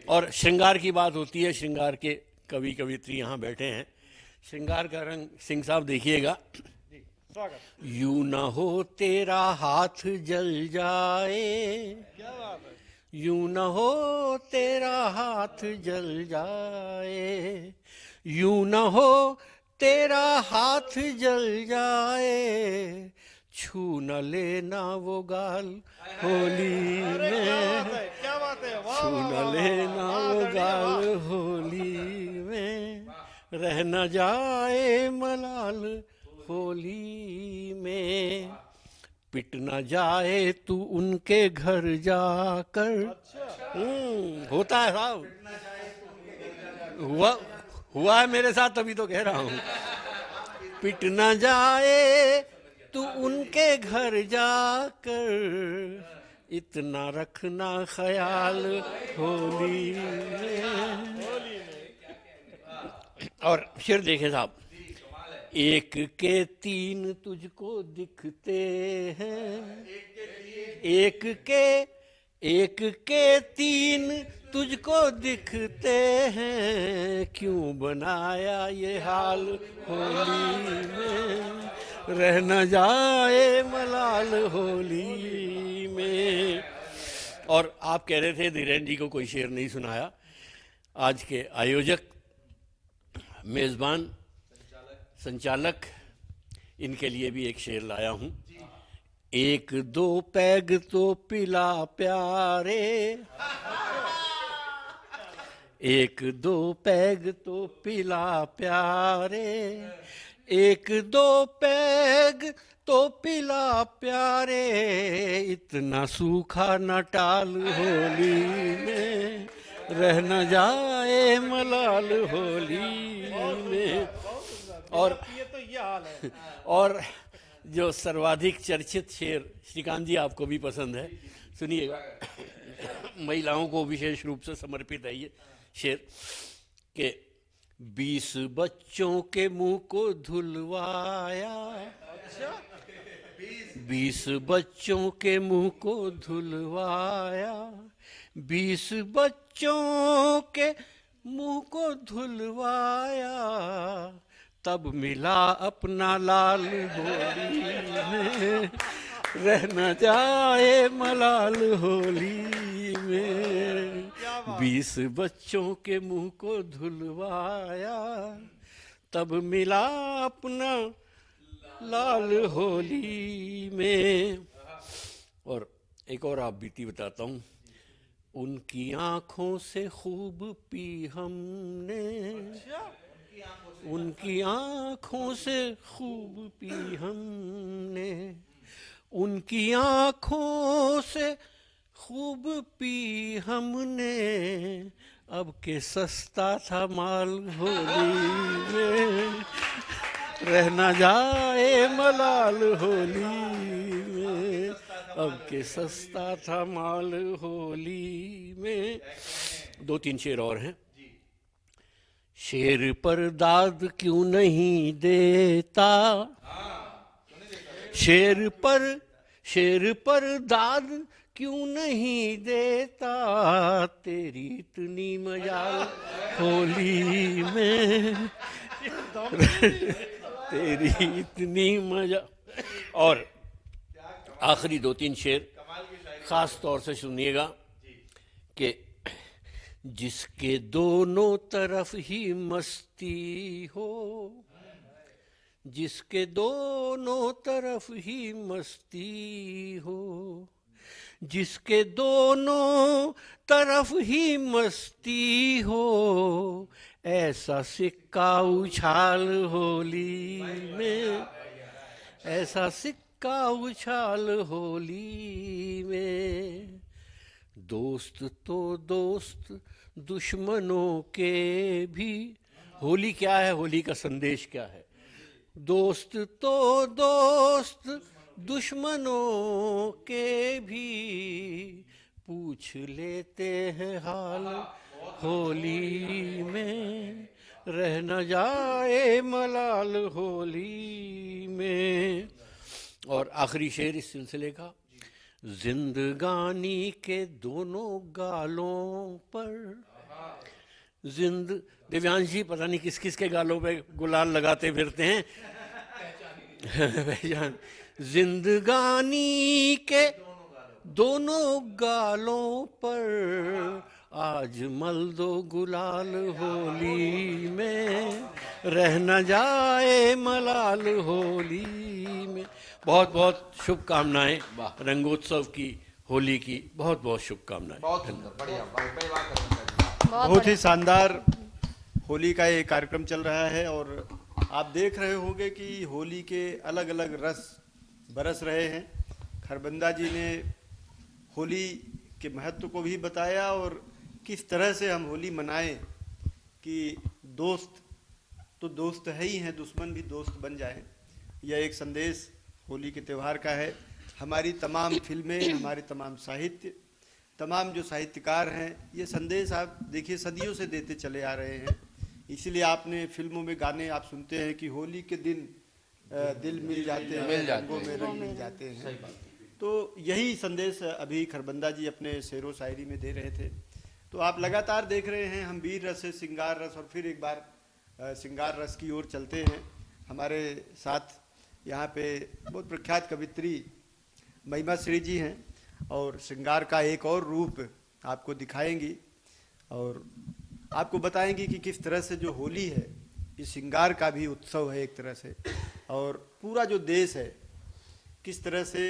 और श्रृंगार की बात होती है, श्रृंगार के कवि कवित्री यहाँ बैठे हैं। श्रृंगार का रंग सिंह साहब देखिएगा। यूं न हो तेरा हाथ जल जाए, यूं न हो तेरा हाथ जल जाए, यूं न हो तेरा हाथ जल जाए, छू न लेना वो गाल होली में, छू न लेना वो गाल होली में, रह न जाए मलाल होली में, पिट न जाए तू उनके घर जाकर। होता है साहब, हुआ है मेरे साथ, तभी तो कह रहा हूँ। पिट न जाए तू उनके घर जाकर, इतना रखना ख्याल होली में। और शेर देखे साहब। एक के तीन तुझको दिखते हैं, एक के तीन तुझको दिखते हैं, क्यों बनाया ये हाल होली में, रह न जाए मलाल होली में। और आप कह रहे थे धीरेन्द्र जी को कोई शेर नहीं सुनाया। आज के आयोजक, मेजबान, संचालक, इनके लिए भी एक शेर लाया हूं। एक दो पैग तो पिला प्यारे, एक दो पैग तो पिला प्यारे, एक दो पैग तो पिला प्यारे, इतना सूखा न टाल होली में, रह न जाए मलाल होली में। और और जो सर्वाधिक चर्चित शेर, श्रीकांत जी आपको भी पसंद है, सुनिएगा। महिलाओं को विशेष रूप से समर्पित है ये शेर के 20 बच्चों के मुंह को धुलवाया, 20 बच्चों के मुंह को धुलवाया, 20 बच्चों के मुंह को धुलवाया, तब मिला अपना लाल होली में, रह न जाए मलाल होली में। 20 बच्चों के मुंह को धुलवाया, तब मिला अपना लाल होली में। और एक और आप बीती बताता हूँ। उनकी आंखों से खूब पी हमने, उनकी आंखों से खूब पी हमने, उनकी आंखों से खूब पी हमने, अब के सस्ता था माल होली में, रह न जाए मलाल होली में, अब के सस्ता था माल होली में। 2-3 शेर और हैं। शेर पर दाद क्यों नहीं देता, शेर पर दाद क्यों नहीं देता, तेरी इतनी मजाल होली में, तेरी इतनी मजा। और आखिरी 2-3 शेर खास तौर से सुनिएगा कि जिसके दोनों तरफ ही मस्ती हो, जिसके दोनों तरफ ही मस्ती हो, जिसके दोनों तरफ ही मस्ती हो, ऐसा सिक्का उछाल होली में, ऐसा सिक्का उछाल होली में। दोस्त तो दोस्त दुश्मनों के भी, होली क्या है, होली का संदेश क्या है। दोस्त तो दोस्त दुश्मनों के भी, पूछ लेते हैं हाल होली में, रह न जाए मलाल होली में। और आखिरी शेर इस सिलसिले का। जिंदगानी के दोनों गालों पर, दिव्यांश जी पता नहीं किस किस के गालों पे गुलाल लगाते फिरते हैं। पहचान। जिंदगानी के दोनों गालों पर, आज मल दो गुलाल होली में, रह न जाए मलाल होली में। बहुत बहुत शुभकामनाएं रंगोत्सव की, होली की बहुत बहुत शुभकामनाएं। बहुत सुंदर, बढ़िया, बहुत ही शानदार होली का ये कार्यक्रम चल रहा है। और आप देख रहे होंगे कि होली के अलग अलग रस बरस रहे हैं। खरबंदा जी ने होली के महत्व को भी बताया और किस तरह से हम होली मनाएं कि दोस्त तो दोस्त है ही हैं, दुश्मन भी दोस्त बन जाएं। यह एक संदेश होली के त्यौहार का है। हमारी तमाम फिल्में, हमारे तमाम साहित्य, तमाम जो साहित्यकार हैं, ये संदेश आप देखिए सदियों से देते चले आ रहे हैं। इसीलिए आपने फिल्मों में गाने आप सुनते हैं कि होली के दिन दिल मिल जाते हैं, रंगों में रंग मिल जाते हैं। तो यही संदेश अभी खरबंदा जी अपने शेरो शायरी में दे रहे थे। तो आप लगातार देख रहे हैं हम वीर रस से श्रृंगार रस, और फिर एक बार श्रृंगार रस की ओर चलते हैं। हमारे साथ यहाँ पे बहुत प्रख्यात कवित्री महिमा श्री जी हैं और श्रृंगार का एक और रूप आपको दिखाएंगी और आपको बताएंगी कि किस तरह से जो होली है ये श्रृंगार का भी उत्सव है एक तरह से, और पूरा जो देश है किस तरह से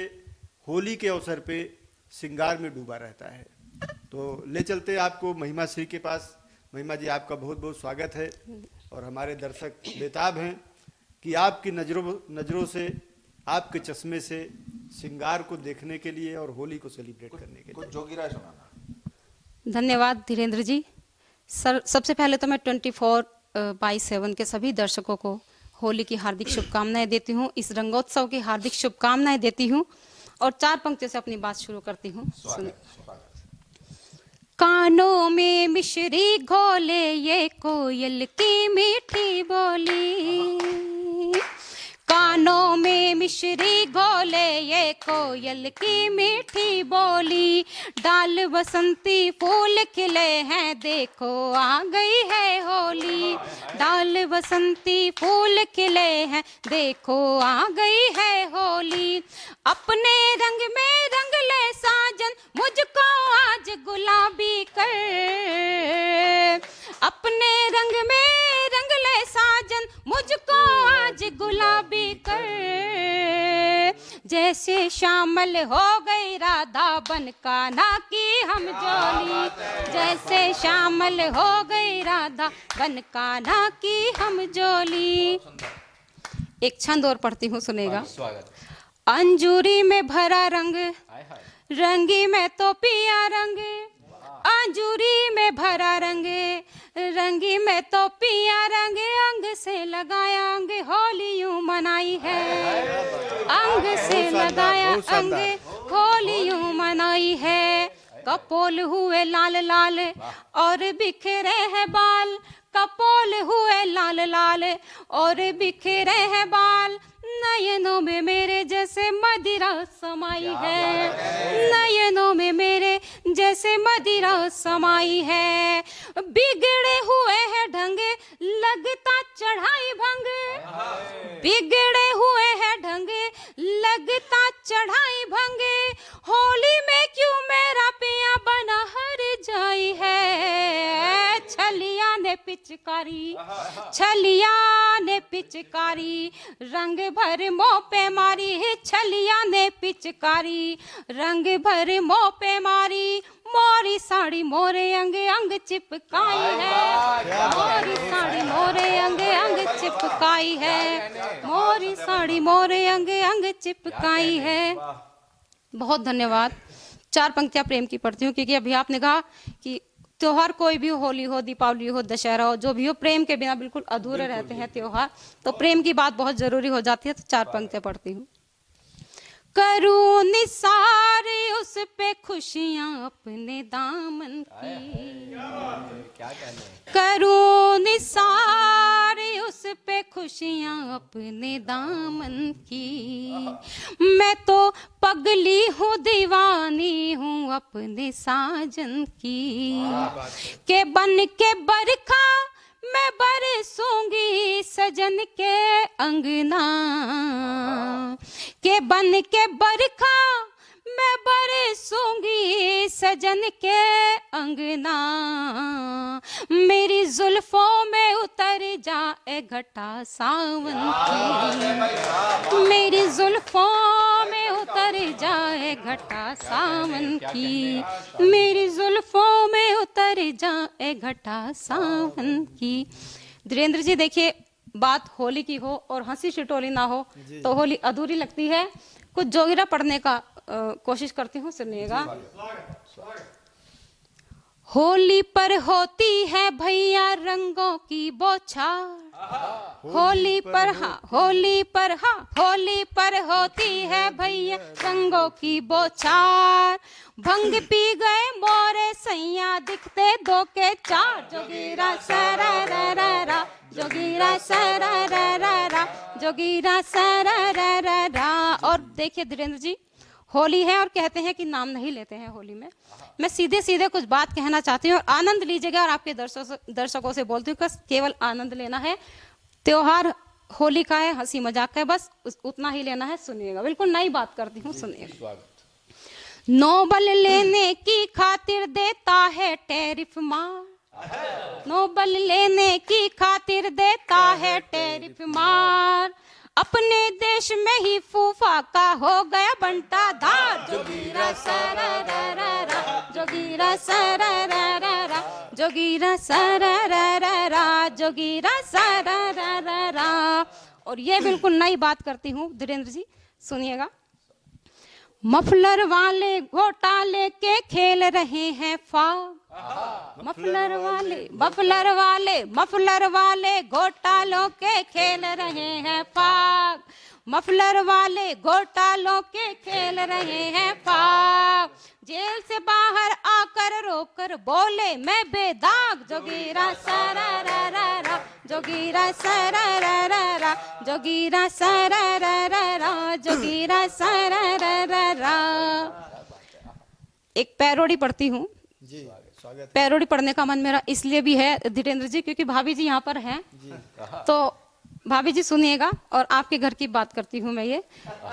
होली के अवसर पे श्रृंगार में डूबा रहता है। तो ले चलते हैं आपको महिमा श्री के पास। महिमा जी, आपका बहुत बहुत स्वागत है और हमारे दर्शक बेताब हैं कि आपकी नज़रों से, आपके चश्मे से श्रृंगार को देखने के लिए और होली को सेलिब्रेट करने के लिए। जोगीरा सुनाना। धन्यवाद धीरेन्द्र जी। सर, सबसे पहले तो मैं 24/7 के सभी दर्शकों को होली की हार्दिक शुभकामनाएं देती हूँ, इस रंगोत्सव की हार्दिक शुभकामनाएं देती हूँ और 4 पंक्तियों से अपनी बात शुरू करती हूँ। कानों में मिश्री घोले ये कोयल की मीठी बोली, कानों में मिश्री घोले ये कोयल की मीठी बोली। डाल बसंती फूल खिले हैं देखो आ गई है होली। डाल बसंती फूल खिले हैं देखो आ गई है होली। अपने रंग में रंग ले साजन मुझको आज गुलाबी कर। अपने रंग में रंग ले साजन मुझको आज गुलाबी कर। जैसे शामिल हो गई राधा बन कान्हा की हम जोली। जैसे शामिल हो गई राधा बन कान्हा की हम जोली। एक छंद और पढ़ती हूँ, सुनेगा। अंजूरी में भरा रंग रंगी में तो पिया रंग। अंजूरी में भरा रंग रंगी में तो पिया रंग। अंग से लगाया अंग होली यूं मनाई है। अंग से लगाया अंग होली यूं मनाई है। कपोल हुए लाल लाल और बिखरे हैं बाल। कपोल हुए लाल लाल और बिखरे हैं बाल। नयनों में मेरे जैसे मदिरा समाई है। नयनों में मेरे जैसे मदिरा समाई है। बिगड़े हुए हैं ढंग लगता चढ़ाई भंग। बिगड़े हुए हैं ढंग लगता चढ़ाई भंग। होली में क्यों मेरा पिया बना हर जाई है। छलिया ने पिचकारी छलिया ने पिचकारी रंग भर मोह पे मारी है। छलिया ने पिचकारी रंग भर मोह पे मारी। मोरी साड़ी मोरे अंग अंग चिपकाई है। मोरी साड़ी मोरे अंग अंग चिपकाई है। मोरी साड़ी मोरे अंग अंग चिपकाई है। बहुत धन्यवाद। 4 पंक्तियां प्रेम की पढ़ती हूँ, क्योंकि अभी आपने कहा कि त्योहार कोई भी हो, होली हो, दीपावली हो, दशहरा हो, जो भी हो, प्रेम के बिना बिल्कुल अधूरे रहते हैं त्योहार। तो प्रेम की बात बहुत जरूरी हो जाती है। तो 4 पंक्तियां पढ़ती हूँ। करूं निसार उस पे खुशियां अपने दामन की। करूं निसार उस पे खुशियां अपने दामन की। मैं तो पगली हूँ दीवानी हूँ अपने साजन की। के बन के बरखा मैं बरसूंगी सजन के अंगना। के बन के बरखा मैं बरसूंगी सजन के अंगना। मेरी जुल्फों में उतर जाए घटा सावन की। मेरी जुल्फों में उतर जाए घटा सावन की। मेरी जुल्फों में उतर जाए घटा सावन की। धीरेन्द्र जी, देखिए, बात होली की हो और हंसी छिटोली ना हो तो होली अधूरी लगती है। कुछ जोगिरा पढ़ने का कोशिश करती हूँ, सुनिएगा। होली पर होती है भैया रंगों की बौछार। होली पर हाँ, होली पर हाँ, होली पर होती है भैया रंगों की बौछार। भंग पी गए मोरे सैया दिखते 2 के 4। जोगीरा सरारा जोगीरा सरारा जोगीरा सरारा। और देखिए धीरेन्द्र जी, होली है और कहते हैं कि नाम नहीं लेते हैं होली में। मैं सीधे सीधे कुछ बात कहना चाहती हूँ और आनंद लीजिएगा। और आपके दर्शकों से बोलती हूँ कि केवल आनंद लेना है। त्योहार होली का है, हंसी मजाक का है, बस उतना ही लेना है। सुनिएगा, बिल्कुल नई बात करती हूँ, सुनिएगा। नोबल लेने की खातिर देता है टैरिफ मार। नोबल लेने की खातिर देता है टैरिफ मार। अपने देश में ही फूफा का हो गया बंटा धार। जोगीरा सरारा जोगीरा सरारा जोगीरा सरारा जोगीरा सरारा। और ये बिल्कुल नई बात करती हूँ धीरेन्द्र जी, सुनिएगा। मफलर वाले घोटाले के खेल रहे हैं फाग। मफलर वाले घोटालों के खेल रहे हैं फाग। मफलर वाले घोटालों के खेल रहे हैं फाग। जेल से बाहर आकर रोकर बोले मैं बेदाग। जोगीरा सरारा जोगीरा सरारा जोगीरा सरारा जोगीरा सररररा। एक पैरोडी पढ़ती हूँ जी, स्वागत। पैरोडी पढ़ने का मन मेरा इसलिए भी है धीरेन्द्र जी, क्योंकि भाभी जी यहाँ पर हैं, तो भाभी जी सुनिएगा। और आपके घर की बात करती हूँ मैं, ये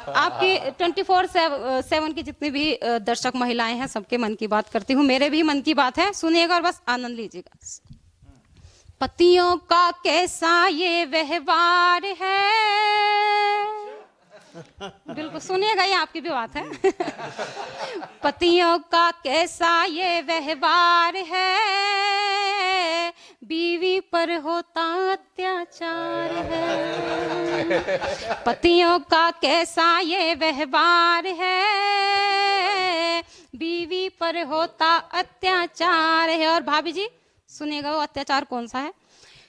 आपकी 24/7 की जितनी भी दर्शक महिलाएं हैं सबके मन की बात करती हूँ, मेरे भी मन की बात है, सुनिएगा और बस आनंद लीजिएगा। पतियों का कैसा ये व्यवहार है, बिल्कुल सुनिएगा, ये आपकी भी बात है। पतियों का कैसा ये व्यवहार है, बीवी पर होता अत्याचार है। पतियों का कैसा ये व्यवहार है, बीवी पर होता अत्याचार है। और भाभी जी सुनिएगा वो अत्याचार कौन सा है।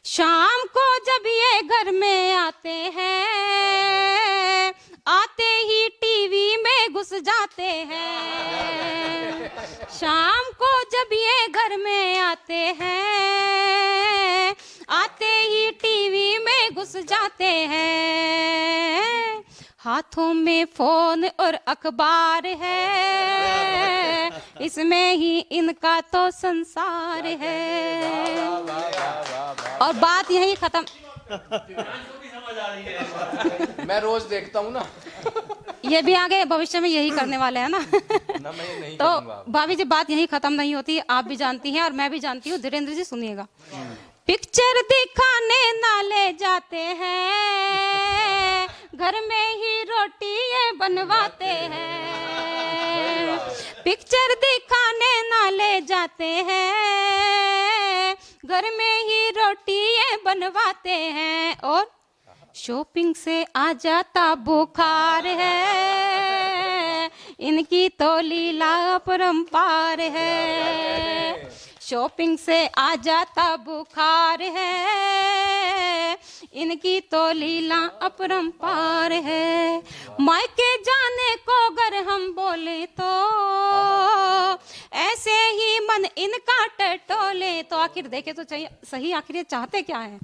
शाम को जब ये घर में आते हैं, आते ही टीवी में घुस जाते हैं। शाम को जब ये घर में आते हैं, आते ही टीवी में घुस जाते हैं। हाथों में फोन और अखबार है, इसमें ही इनका तो संसार है। और बात यही खत्म। मैं रोज देखता हूँ ना। ये भी आगे भविष्य में यही करने वाले हैं ना। ना मैं ये नहीं तो करूँगा। भाभी जी बात यही खत्म नहीं होती, आप भी जानती हैं और मैं भी जानती हूँ। धीरेन्द्र जी सुनिएगा। पिक्चर दिखाने ना ले जाते हैं, घर में ही रोटी ये बनवाते हैं। पिक्चर दिखाने ना ले जाते हैं, घर में ही रोटी ये बनवाते हैं। और शॉपिंग से आ जाता बुखार है, इनकी तो लीला अपरंपार है। शॉपिंग से आ जाता बुखार है, इनकी तो लीला अपरंपार है। मायके जाने को अगर हम बोले तो, ऐसे ही मन इनका टटोले। तो आखिर देखे तो चाहिए सही, आखिर ये चाहते क्या है।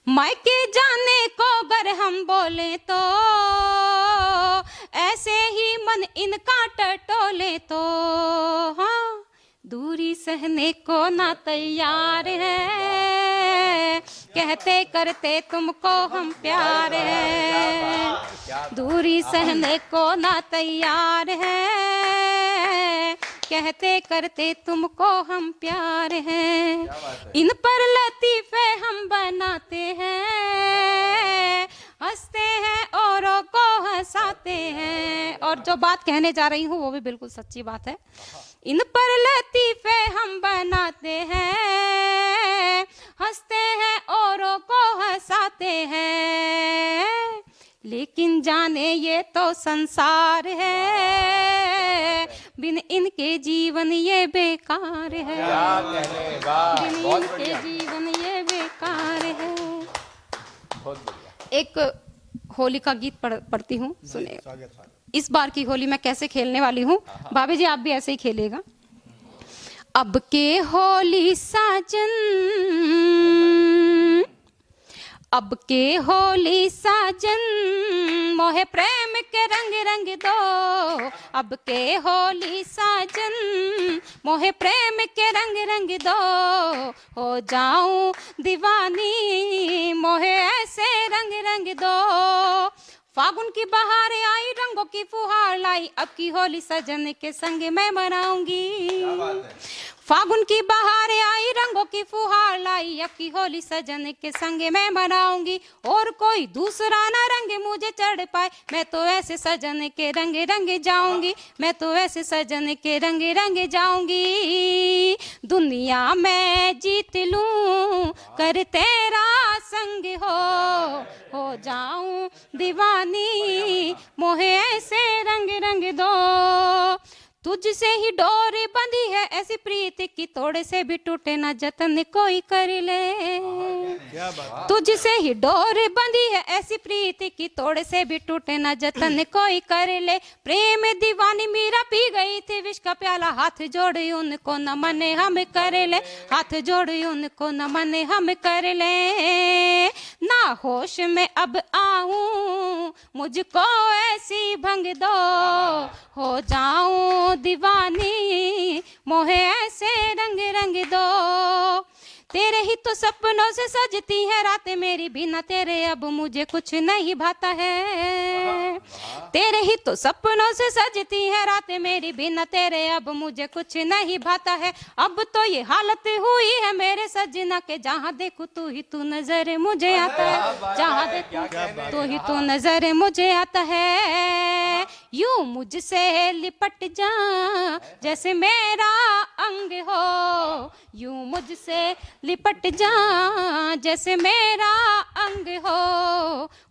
मायके जाने को अगर हम बोले तो, ऐसे ही मन इनका टटोले तो। हाँ, दूरी सहने को ना तैयार है, कहते करते तुमको हम प्यार है। दूरी सहने को ना तैयार है, कहते करते तुमको हम प्यार हैं। इन पर लतीफे हम बनाते हैं, हंसते हैं औरों को हंसाते हैं। और जो बात कहने जा रही हूँ वो भी बिल्कुल सच्ची बात है। इन पर लतीफे हम बनाते हैं, हंसते हैं औरों को हंसाते हैं। लेकिन जाने ये तो संसार है, बिन इनके जीवन ये बेकार है। बिन इनके जीवन ये बेकार है। एक होली का गीत पढ़ती हूँ, सुनिएगा। इस बार की होली मैं कैसे खेलने वाली हूँ, भाभी जी आप भी ऐसे ही खेलिएगा। अब के होली साजन, अब के होली साजन, मोहे प्रेम के रंग रंग दो। अब के होली साजन, मोहे प्रेम के रंग रंग दो। हो जाऊं दीवानी, मोहे ऐसे रंग रंग दो। फागुन की बहार आई, रंगों की फुहार लाई, अब की होली सजन के संग मैं मनाऊंगी। फागुन की बहार आई, रंगों की फुहार लाई, अब की होली सजन के संग मैं मनाऊंगी। और कोई दूसरा ना रंग मुझे चढ़ पाए, मैं तो ऐसे सजन के रंग रंग जाऊंगी। मैं तो ऐसे सजन के रंग रंग जाऊंगी। दुनिया मैं जीत लूं, कर तेरा संग हो जाऊं दीवानी, मोहे ऐसे रंग रंग दो। तुझसे ही डोरी बंधी है ऐसी प्रीत की तोड़े से भी टूटे ना जतन कोई कर ले। क्या बात। तुझसे ही डोरी बंधी है ऐसी प्रीत की तोड़े से भी टूटे ना जतन कोई कर ले। प्रेम दीवानी मीरा पी गई थी विष का प्याला, हाथ जोड़े उनको न मने हम कर ले, हाथ जोड़े उनको न मने हम कर ले। ना होश में अब आऊं मुझको ऐसी भंग दो, हो जाऊं दीवानी मोहे ऐसे रंग रंग दो। तेरे ही तो सपनों से सजती है रातें मेरी, बिना तेरे अब मुझे कुछ नहीं भाता है। तेरे ही तो सपनों से सजती है रातें मेरी, बिना तेरे अब मुझे कुछ नहीं भाता है। अब तो ये हालत हुई है मेरे सजना के, जहाँ देखूं तू ही तू नजर मुझे आता है, जहाँ देखूं तू ही तू नजर मुझे आता है। यूं मुझसे लिपट जा जैसे मेरा अंग हो, यूं मुझसे लिपट जा जैसे मेरा अंग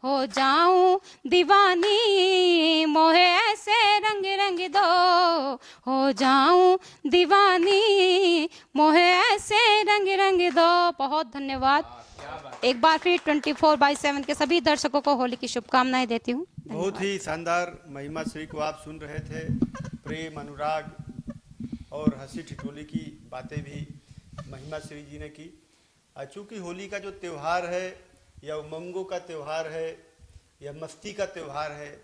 हो जाऊं दीवानी मोहे ऐसे रंग रंग दो, हो जाऊं दीवानी मोहे ऐसे रंग रंग दो। बहुत धन्यवाद। एक बार फिर 24/7 के सभी दर्शकों को होली की शुभकामनाएं देती हूँ। बहुत ही शानदार महिमा श्री को आप सुन रहे थे। प्रेम, अनुराग और हंसी ठिठोली की बातें भी महिमा श्री जी ने की। चूँकि होली का जो त्यौहार है या उमंगों का त्यौहार है या मस्ती का त्यौहार है,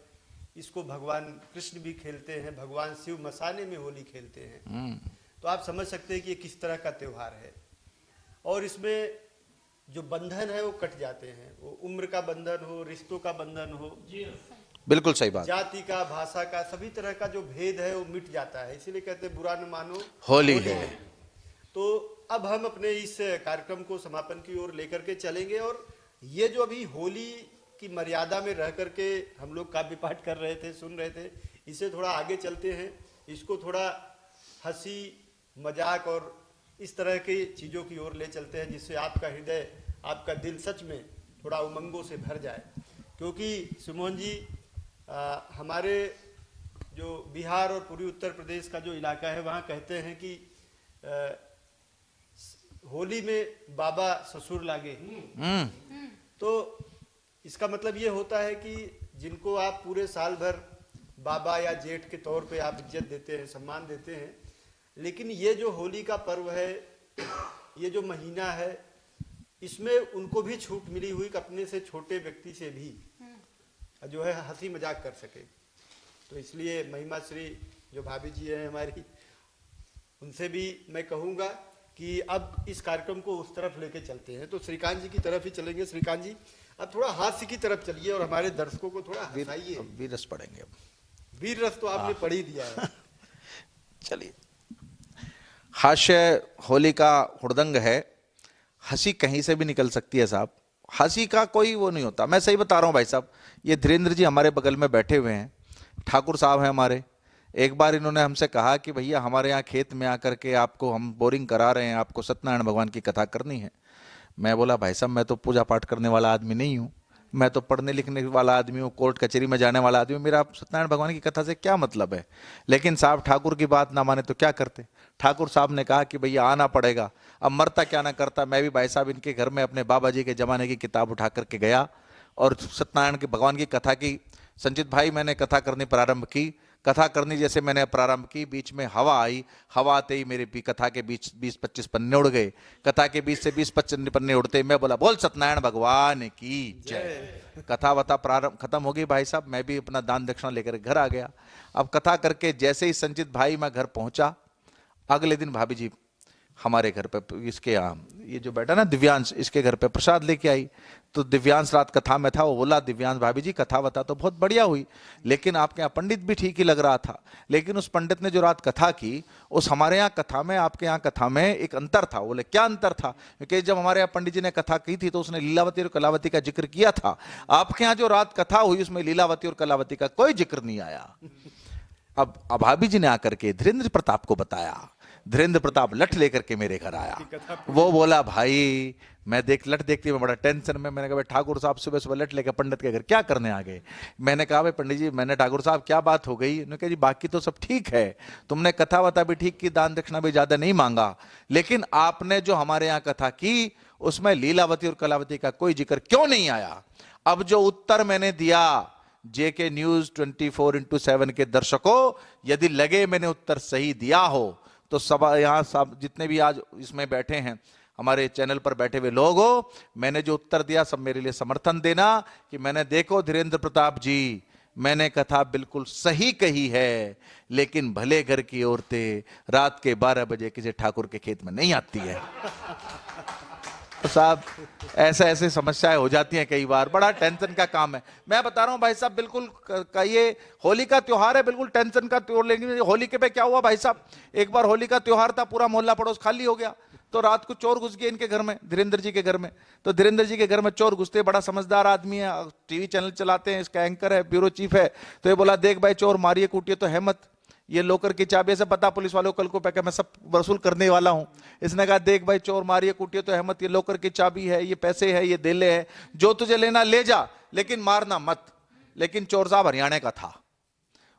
इसको भगवान कृष्ण भी खेलते हैं, भगवान शिव मसाने में होली खेलते हैं। तो आप समझ सकते हैं कि ये किस तरह का त्यौहार है। और इसमें जो बंधन है वो कट जाते हैं, वो उम्र का बंधन हो, रिश्तों का बंधन हो, बिल्कुल सही बात, जाति का, भाषा का, सभी तरह का जो भेद है वो मिट जाता है। इसीलिए कहते हैं बुरा न मानो होली है। तो अब हम अपने इस कार्यक्रम को समापन की ओर लेकर के चलेंगे। और ये जो अभी होली की मर्यादा में रह करके हम लोग काव्य पाठ कर रहे थे, सुन रहे थे, इसे थोड़ा आगे चलते हैं, इसको थोड़ा हंसी मजाक और इस तरह की चीज़ों की ओर ले चलते हैं, जिससे आपका हृदय, आपका दिल सच में थोड़ा उमंगों से भर जाए। क्योंकि सुमोहन जी, हमारे जो बिहार और पूर्वी उत्तर प्रदेश का जो इलाका है, वहाँ कहते हैं कि होली में बाबा ससुर लागे। तो इसका मतलब ये होता है कि जिनको आप पूरे साल भर बाबा या जेठ के तौर पे आप इज्जत देते हैं, सम्मान देते हैं, लेकिन ये जो होली का पर्व है, ये जो महीना है, इसमें उनको भी छूट मिली हुई कि अपने से छोटे व्यक्ति से भी जो है हंसी मजाक कर सके। तो इसलिए महिमा श्री जो भाभी जी हैं हमारी, उनसे भी मैं कहूँगा कि अब इस कार्यक्रम को उस तरफ लेके चलते हैं। तो श्रीकांत जी की तरफ ही चलेंगे। श्रीकांत जी, अब थोड़ा हास्य की तरफ चलिए और हमारे दर्शकों को थोड़ा हंसाइए। वीर रस पढ़ेंगे अब। वीर रस तो आपने पढ़ ही दिया है। चलिए, हास्य होली का हुड़दंग है। हंसी कहीं से भी निकल सकती है साहब, हंसी का कोई वो नहीं होता। मैं सही बता रहा हूँ भाई साहब। ये धीरेन्द्र जी हमारे बगल में बैठे हुए हैं, ठाकुर साहब हैं हमारे। एक बार इन्होंने हमसे कहा कि भैया हमारे यहाँ खेत में आकर के आपको हम बोरिंग करा रहे हैं, आपको सत्यनारायण भगवान की कथा करनी है। मैं बोला भाई साहब, मैं तो पूजा पाठ करने वाला आदमी नहीं हूँ, मैं तो पढ़ने लिखने वाला आदमी हूँ, कोर्ट कचहरी में जाने वाला आदमी हूँ, मेरा सत्यनारायण भगवान की कथा से क्या मतलब है। लेकिन साहब ठाकुर की बात ना माने तो क्या करते। ठाकुर साहब ने कहा कि भैया आना पड़ेगा। अब मरता क्या ना करता, मैं भी भाई साहब इनके घर में अपने बाबा जी के ज़माने की किताब उठा करके गया और सत्यनारायण के भगवान की कथा की। संचित भाई, मैंने कथा करनी प्रारंभ की। कथा करनी जैसे मैंने प्रारंभ की, बीच में हवा आई। हवा आते ही मेरे कथा के बीच 20-25 पन्ने उड़ गए। कथा के बीच से 20-25 पन्ने उड़ते मैं बोला, बोल सत्यनारायण भगवान की जय। कथा वथा प्रारंभ खत्म हो गई भाई साहब। मैं भी अपना दान दक्षिणा लेकर घर आ गया। अब कथा करके जैसे ही संचित भाई मैं घर पहुंचा, अगले दिन भाभी जी हमारे घर पे, इसके यहाँ ये जो बैठा ना दिव्यांश, इसके घर पे प्रसाद लेके आई। तो दिव्यांश रात कथा में था। वो बोला, दिव्यांश भाभी जी कथा वथा तो बहुत बढ़िया हुई, लेकिन आपके यहाँ पंडित भी ठीक ही लग रहा था, लेकिन उस पंडित ने जो रात कथा की, उस हमारे यहाँ कथा में, आपके यहाँ कथा में एक अंतर था। बोले क्या अंतर था? क्योंकि जब हमारे यहाँ पंडित जी ने कथा की थी तो उसने लीलावती और कलावती का जिक्र किया था। आपके यहाँ जो रात कथा हुई उसमें लीलावती और कलावती का कोई जिक्र नहीं आया। अब भाभी जी ने आकर के धीरेन्द्र प्रताप को बताया। धीरेन्द्र प्रताप लठ लेकर के मेरे घर आया। वो बोला भाई मैं लठ देखती मैं बड़ा टेंशन में। मैंने कहा भाई ठाकुर साहब सुबह सुबह लठ लेकर पंडित के घर क्या करने आ गए? मैंने कहा भाई पंडित जी, मैंने ठाकुर साहब क्या बात हो गई? उन्होंने कहा जी बाकी तो सब ठीक है, तुमने कथा वथा भी ठीक की, दान दक्षिणा भी ज्यादा नहीं मांगा, लेकिन आपने जो हमारे यहाँ कथा की उसमें लीलावती और कलावती का कोई जिक्र क्यों नहीं आया? अब जो उत्तर मैंने दिया जेके न्यूज 24x7 के दर्शकों, यदि लगे मैंने उत्तर सही दिया हो तो सब यहाँ सब जितने भी आज इसमें बैठे हैं, हमारे चैनल पर बैठे हुए लोग हो, मैंने जो उत्तर दिया सब मेरे लिए समर्थन देना कि मैंने देखो धीरेन्द्र प्रताप जी, मैंने कथा बिल्कुल सही कही है, लेकिन भले घर की औरतें रात के 12 बजे किसी ठाकुर के खेत में नहीं आती है। तो साहब ऐसे समस्याएं हो जाती हैं कई बार, बड़ा टेंशन का काम है। मैं बता रहा हूं भाई साहब, बिल्कुल ये होली का त्योहार है, बिल्कुल टेंशन का त्योहार। लेकिन होली के पे क्या हुआ भाई साहब, एक बार होली का त्योहार था, पूरा मोहल्ला पड़ोस खाली हो गया, तो रात को चोर घुस गए इनके घर में, धीरेन्द्र जी के घर में। तो धीरेन्द्र जी के घर में चोर घुसते, बड़ा समझदार आदमी है, टीवी चैनल चलाते हैं, इसका एंकर है, ब्यूरो चीफ है। तो ये बोला देख भाई चोर मारिए कूटिए तो है मत, ये लोकर की चाबी से पता पुलिस वालों को, कल को पैके मैं सब वसूल करने वाला हूं। इसने कहा देख भाई चोर मारिए कूटिए तो है मत, ये लोकर की चाबी है, ये पैसे है, ये देले है, जो तुझे लेना ले जा, लेकिन मारना मत। लेकिन चोर साहब हरियाणा का था।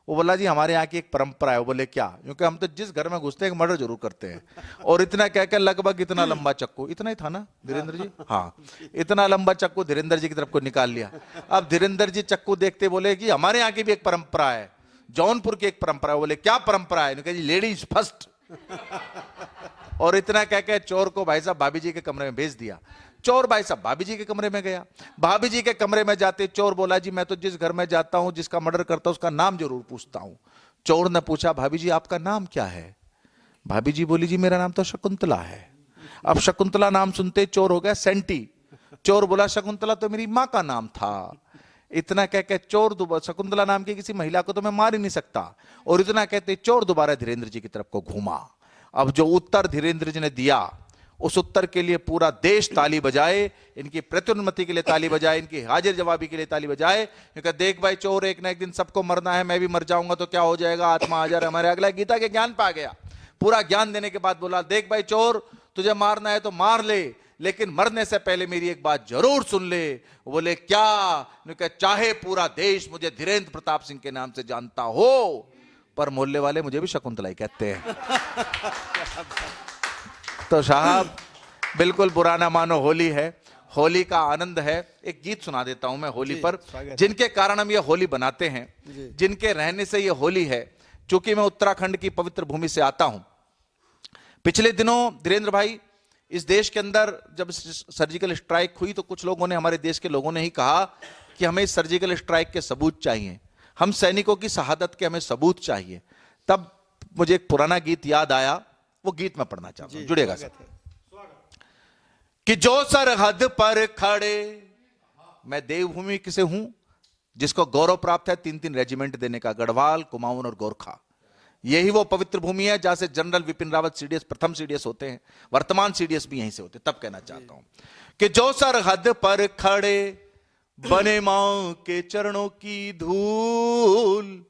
वो बोला जी हमारे यहाँ की एक परंपरा है। वो बोले क्या? क्योंकि हम तो जिस घर में घुसते हैं मर्डर जरूर करते हैं। और इतना कहकर लगभग इतना लंबा चक्कू, इतना ही था ना धीरेन्द्र जी? हाँ, इतना लंबा चक्कू धीरेन्द्र जी की तरफ को निकाल लिया। अब धीरेन्द्र जी चक्कू देखते बोले कि हमारे यहाँ की भी एक परंपरा है, जौनपुर की एक परंपरा है। बोले क्या परंपरा है? जी लेडीज फर्स्ट। और इतना कह के चोर को भाई साहब भाभी जी के कमरे में भेज दिया। चोर भाई साहब भाभी जी के कमरे में गया। भाभी जी के कमरे में जाते चोर बोला जी मैं तो जिस घर में जाता हूं, जिसका मर्डर करता हूं, उसका नाम जरूर पूछता हूं। चोर ने पूछा भाभी जी आपका नाम क्या है? भाभी जी बोली जी मेरा नाम तो शकुंतला है। अब शकुंतला नाम सुनते चोर हो गया सेंटी। चोर बोला शकुंतला तो मेरी माँ का नाम था। इतना कह के चोर शकुंतला नाम की किसी महिला को तो मैं मार ही नहीं सकता। और इतना कहते चोर दोबारा धीरेन्द्र जी की तरफ को घूमा। अब जो उत्तर धीरेन्द्र जी ने दिया, उस उत्तर के लिए पूरा देश ताली बजाए, इनकी प्रत्युन्नति के लिए ताली बजाए, इनकी हाजिर जवाबी के लिए ताली बजाए। क्योंकि देख भाई चोर एक ना एक दिन सबको मरना है, मैं भी मर जाऊंगा तो क्या हो जाएगा, आत्मा हाजिर। हमारे अगला गीता के ज्ञान पा गया। पूरा ज्ञान देने के बाद बोला देख भाई चोर तुझे मारना है तो मार ले, लेकिन मरने से पहले मेरी एक बात जरूर सुन ले। बोले क्या? चाहे पूरा देश मुझे धीरेन्द्र प्रताप सिंह के नाम से जानता हो, पर मोहल्ले वाले मुझे भी शकुंतला ही कहते हैं। तो साहब बिल्कुल बुरा ना मानो, होली है, होली का आनंद है। एक गीत सुना देता हूं मैं होली पर, जिनके कारण हम ये होली बनाते हैं, जिनके रहने से ये होली है। चूंकि मैं उत्तराखंड की पवित्र भूमि से आता हूं। पिछले दिनों धीरेन्द्र भाई इस देश के अंदर जब सर्जिकल स्ट्राइक हुई तो कुछ लोगों ने, हमारे देश के लोगों ने ही कहा कि हमें इस सर्जिकल स्ट्राइक के सबूत चाहिए, हम सैनिकों की शहादत के हमें सबूत चाहिए। तब मुझे एक पुराना गीत याद आया, वो गीत मैं पढ़ना चाहता हूं, जुड़ेगा सर। कि जो सरहद पर खड़े, मैं देवभूमि से हूं जिसको गौरव प्राप्त है 3-3 रेजिमेंट देने का, गढ़वाल, कुमाऊन और गोरखा। यही वो पवित्र भूमि है जहां से जनरल विपिन रावत सीडीएस, प्रथम सीडीएस होते हैं, वर्तमान सीडीएस भी यहीं से होते। तब कहना चाहता हूं कि जो सरहद पर खड़े बने मां के चरणों की धूल,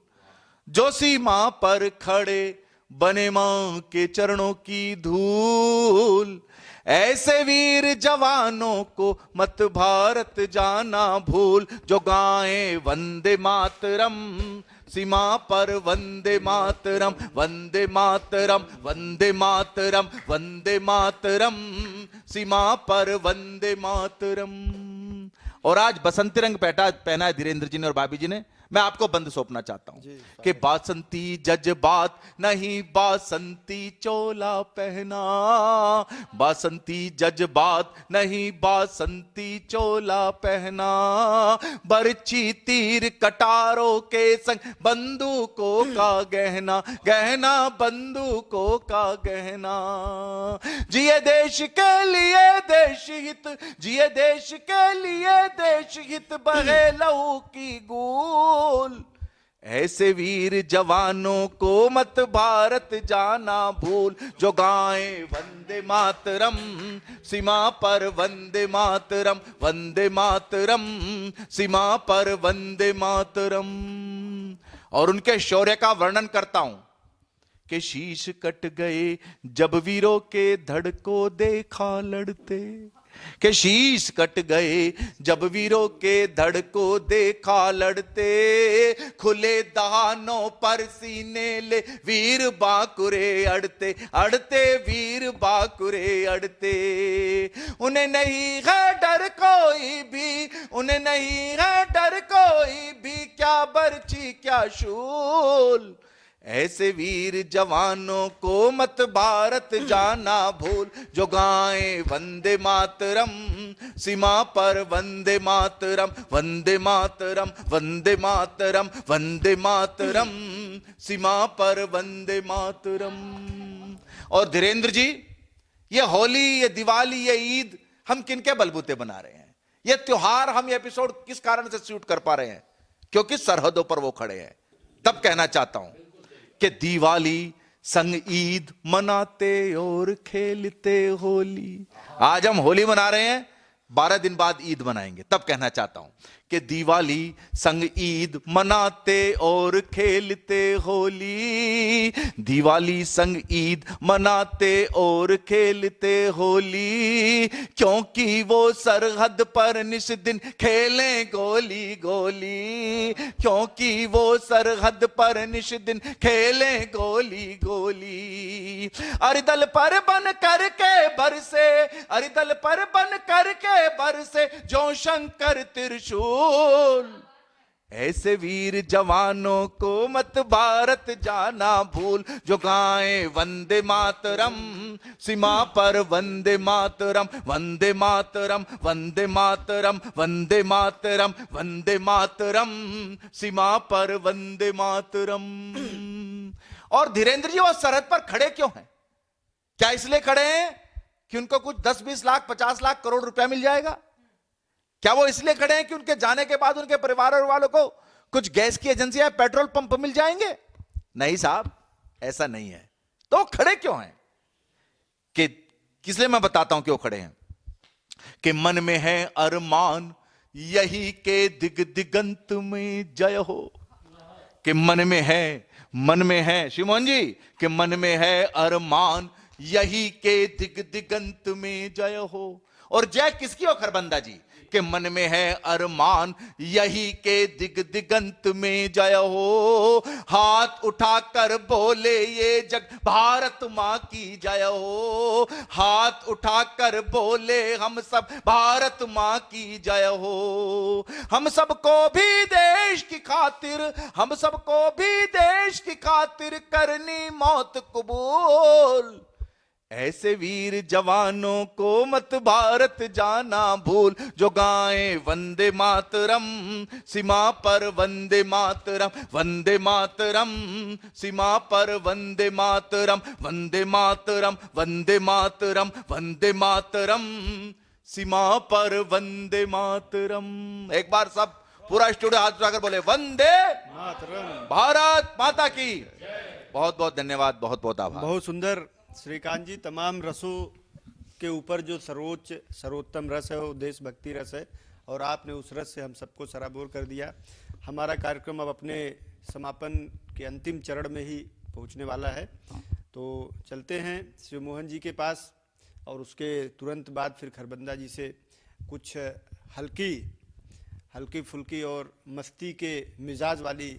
जो सीमा पर खड़े बने मां के चरणों की धूल, ऐसे वीर जवानों को मत भारत जाना भूल, जो गाएं वंदे मातरम सीमा पर, वंदे मातरम वंदे मातरम वंदे मातरम वंदे मातरम सीमा पर, वंदे मातरम। और आज बसंती रंग पहना है धीरेन्द्र जी ने और भाभी जी ने। मैं आपको बंद सौंपना चाहता हूं कि बासंती जज्बात नहीं, बासंती चोला पहना, बासंती जज्बात नहीं, बासंती चोला पहना, बरछी तीर कटारों के संग बंदूकों का गहना, गहना बंदूकों का गहना। जिए देश के लिए देश हित, जिए देश के लिए देश हित, बहे लहू की गूंज, ऐसे वीर जवानों को मत भारत जाना भूल, जो गाएं वंदे मातरम सीमा पर, वंदे मातरम वंदे मातरम सीमा पर, वंदे मातरम। और उनके शौर्य का वर्णन करता हूं के शीश कट गए जब वीरों के धड़ को देखा लड़ते, के शीश कट गए जब वीरों के धड़ को देखा लड़ते, खुले दहानों पर सीने ले वीर बाकुरे अड़ते, अड़ते वीर बाकुरे अड़ते। उन्हें नहीं है डर कोई भी, उन्हें नहीं है डर कोई भी, क्या बर्छी क्या शूल, ऐसे वीर जवानों को मत भारत जाना भूल, जो गाएं वंदे मातरम सीमा पर वंदे मातरम, वंदे मातरम वंदे मातरम वंदे मातरम सीमा पर वंदे मातरम। और धीरेन्द्र जी, ये होली, ये दिवाली, ये ईद हम किनके बलबूते बना रहे हैं? ये त्योहार, हम ये एपिसोड किस कारण से शूट कर पा रहे हैं? क्योंकि सरहदों पर वो खड़े हैं। तब कहना चाहता हूं कि दिवाली संग ईद मनाते और खेलते होली। आज हम होली मना रहे हैं, 12 दिन बाद ईद मनाएंगे। तब कहना चाहता हूं कि दिवाली संग ईद मनाते और खेलते होली, दिवाली संग ईद मनाते और खेलते होली, क्योंकि वो सरहद पर निस दिन खेलें गोली गोली, क्योंकि वो सरहद पर निस दिन खेलें गोली गोली। अरिदल पर बन करके बरसे, अरिदल पर बन करके बरसे जो शंकर त्रिशूल, ऐसे वीर जवानों को मत भारत जाना भूल, जो गाएं वंदे मातरम सीमा पर वंदे मातरम, वंदे मातरम वंदे मातरम वंदे मातरम वंदे मातरम सीमा पर वंदे मातरम। और धीरेन्द्र जी, वो सरहद पर खड़े क्यों हैं? क्या इसलिए खड़े हैं कि उनको कुछ 10-20 लाख 50 लाख करोड़ रुपया मिल जाएगा? क्या वो इसलिए खड़े हैं कि उनके जाने के बाद उनके परिवार वालों को कुछ गैस की एजेंसियां, पेट्रोल पंप मिल जाएंगे? नहीं साहब, ऐसा नहीं है। तो खड़े क्यों हैं? कि किसलिए मैं बताता हूं क्यों खड़े हैं। कि मन में है अरमान यही के दिग दिगंत में जय हो, कि मन में है शिमोहन जी, कि मन में है अरमान यही के दिग दिगंत में जय हो। और जय किसकी हो खरबंदा जी? कि मन में है अरमान यही के दिग दिगंत में जय हो, हाथ उठाकर बोले ये जग भारत मां की जय हो, हाथ उठाकर बोले हम सब भारत मां की जय हो। हम सबको भी देश की खातिर, हम सबको भी देश की खातिर करनी मौत कबूल, ऐसे वीर जवानों को मत भारत जाना भूल, जो गाएं वंदे मातरम सीमा पर वंदे मातरम, वंदे मातरम सीमा पर वंदे मातरम, वंदे मातरम वंदे मातरम वंदे मातरम सीमा पर वंदे मातरम। एक बार सब पूरा स्टूडियो हाथ उठाकर बोले वंदे मातरम, भारत माता की। बहुत बहुत धन्यवाद, बहुत बहुत आभार। बहुत सुंदर श्रीकांत जी। तमाम रसों के ऊपर जो सर्वोच्च सर्वोत्तम रस है वो देशभक्ति रस है, और आपने उस रस से हम सबको सराबोर कर दिया। हमारा कार्यक्रम अब अपने समापन के अंतिम चरण में ही पहुंचने वाला है, तो चलते हैं शिव मोहन जी के पास, और उसके तुरंत बाद फिर खरबंदा जी से कुछ हल्की फुल्की और मस्ती के मिजाज वाली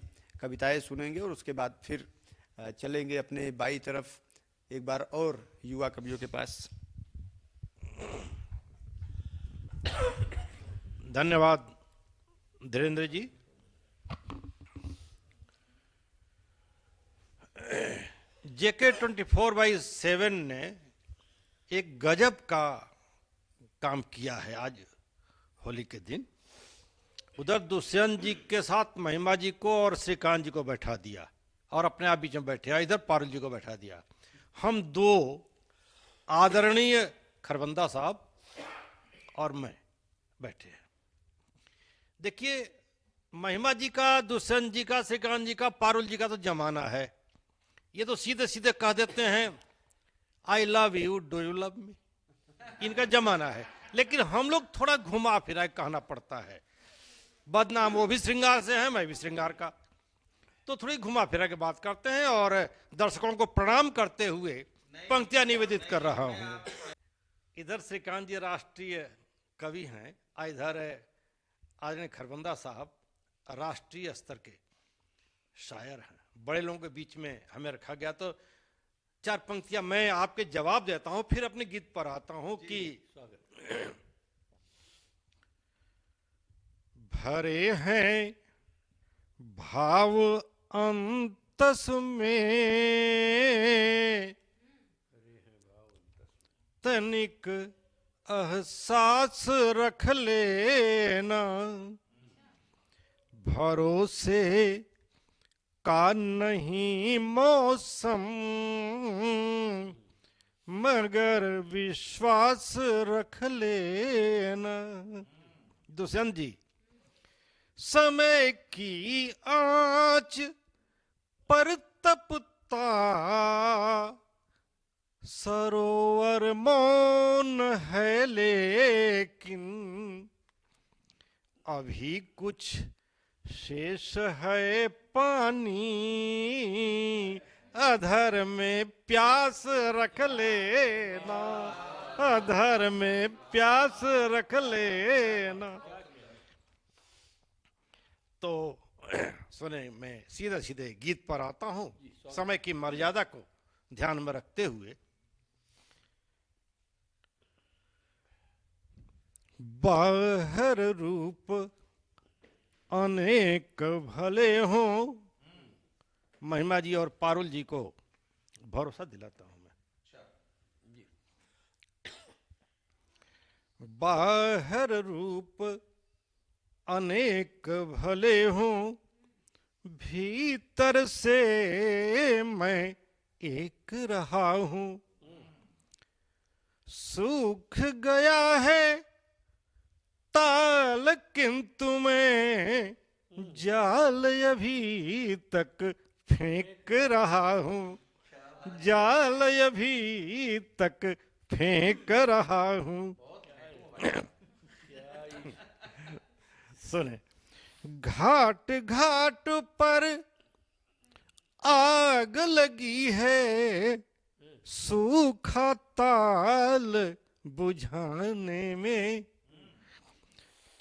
कविताएं सुनेंगे, और उसके बाद फिर चलेंगे अपने बाई तरफ एक बार और युवा कवियों के पास। धन्यवाद धीरेन्द्र जी। जेके 24/7 ने एक गजब का काम किया है आज होली के दिन। उधर दुष्यंत जी के साथ महिमा जी को और श्रीकांत जी को बैठा दिया, और अपने आप बीच में बैठे, इधर पारुल जी को बैठा दिया। हम दो आदरणीय खरबंदा साहब और मैं बैठे हैं। देखिए, महिमा जी का, दुष्यंत जी का, श्रीकांत जी का, पारुल जी का तो जमाना है। ये तो सीधे सीधे कह देते हैं I love you, do you love me, इनका जमाना है। लेकिन हम लोग थोड़ा घुमा फिरा कहना पड़ता है। बदनाम वो भी श्रृंगार से है, मैं भी श्रृंगार का। तो थोड़ी घुमा फिरा के बात करते हैं और दर्शकों को प्रणाम करते हुए पंक्तियां निवेदित कर रहा हूं। इधर श्रीकांत जी राष्ट्रीय कवि हैं, इधर आदरणीय खरबंदा साहब राष्ट्रीय स्तर के शायर हैं। बड़े लोगों के बीच में हमें रखा गया, तो 4 पंक्तियां मैं आपके जवाब देता हूं, फिर अपने गीत पर आता हूं कि भरे हैं भाव अंतस में तनिक एहसास रख लेना, भरोसे का नहीं मौसम मगर विश्वास रख लेना। दुष्यंत जी, समय की आंच पर तपता सरोवर मौन है, लेकिन अभी कुछ शेष है पानी, अधर में प्यास रख लेना, अधर में प्यास रख लेना। तो सुने, मैं सीधे सीधे गीत पर आता हूं, समय की मर्यादा को ध्यान में रखते हुए। बाहर रूप अनेक भले हों, महिमा जी और पारुल जी को भरोसा दिलाता हूं मैं। बाहर रूप अनेक भले हों, भीतर से मैं एक रहा हूं। सूख गया है ताल किंतु मैं जाल अभी तक फेंक रहा हूं, जाल अभी तक फेंक रहा हूं। सुने, घाट घाट पर आग लगी है, सूखा ताल बुझाने में,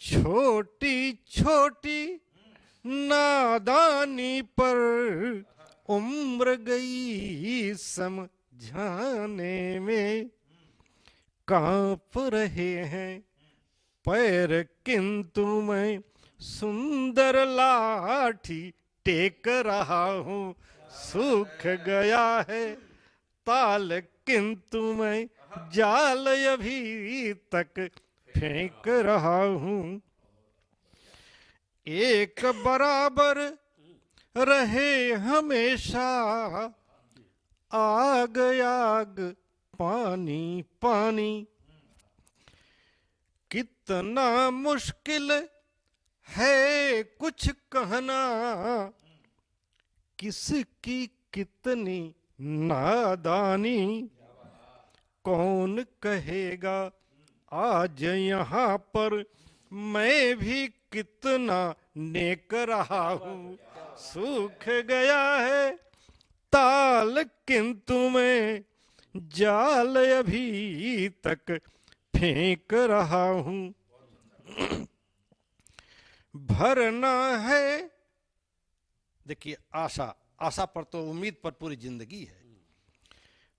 छोटी छोटी नादानी पर उम्र गई समझाने में। कांप रहे हैं पैर किंतु मैं सुंदर लाठी टेक रहा हूं। सूख गया है ताल किंतु मैं जाल अभी तक फेंक रहा हूं। एक बराबर रहे हमेशा आग आग पानी पानी, कितना मुश्किल है कुछ कहना, किसकी कितनी नादानी, कौन कहेगा आज यहाँ पर मैं भी कितना नेक रहा हूँ। सूख गया है ताल किंतु मैं जाल अभी तक फेंक रहा हूँ। भरना है, देखिए आशा, आशा पर तो उम्मीद पर पूरी जिंदगी है।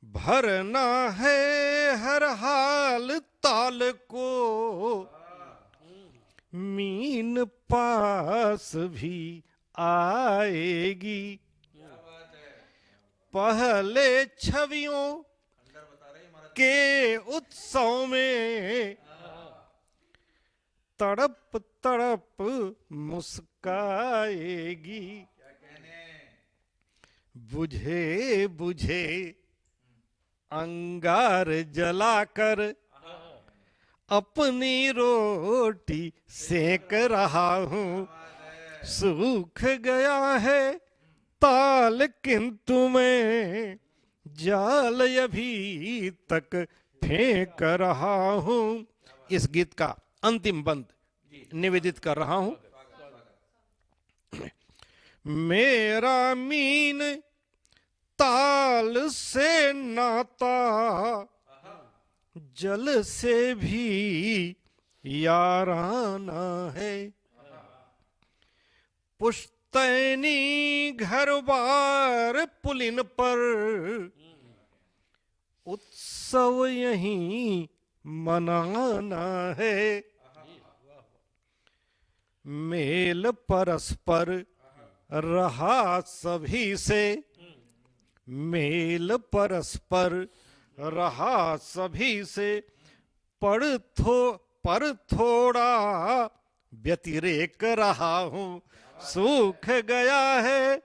भरना है हर हाल ताल को, मीन पास भी आएगी। पहले छवियों के उत्सव में तड़प तड़प मुस्काएगी। बुझे बुझे अंगार जलाकर अपनी रोटी सेक रहा हूँ। सूख गया है ताल किंतु मैं जाल अभी तक फेंक रहा हूँ। इस गीत का अंतिम बंद निवेदित कर रहा हूँ। मेरा मीन ताल से नाता जल से भी याराना है। पुश्तैनी घर बार पुलिन पर उत्सव यहीं मनाना है। मेल परस्पर रहा सभी से, मेल परस्पर रहा सभी से, पर थोड़ा व्यतिरेक रहा हूं। सूख गया है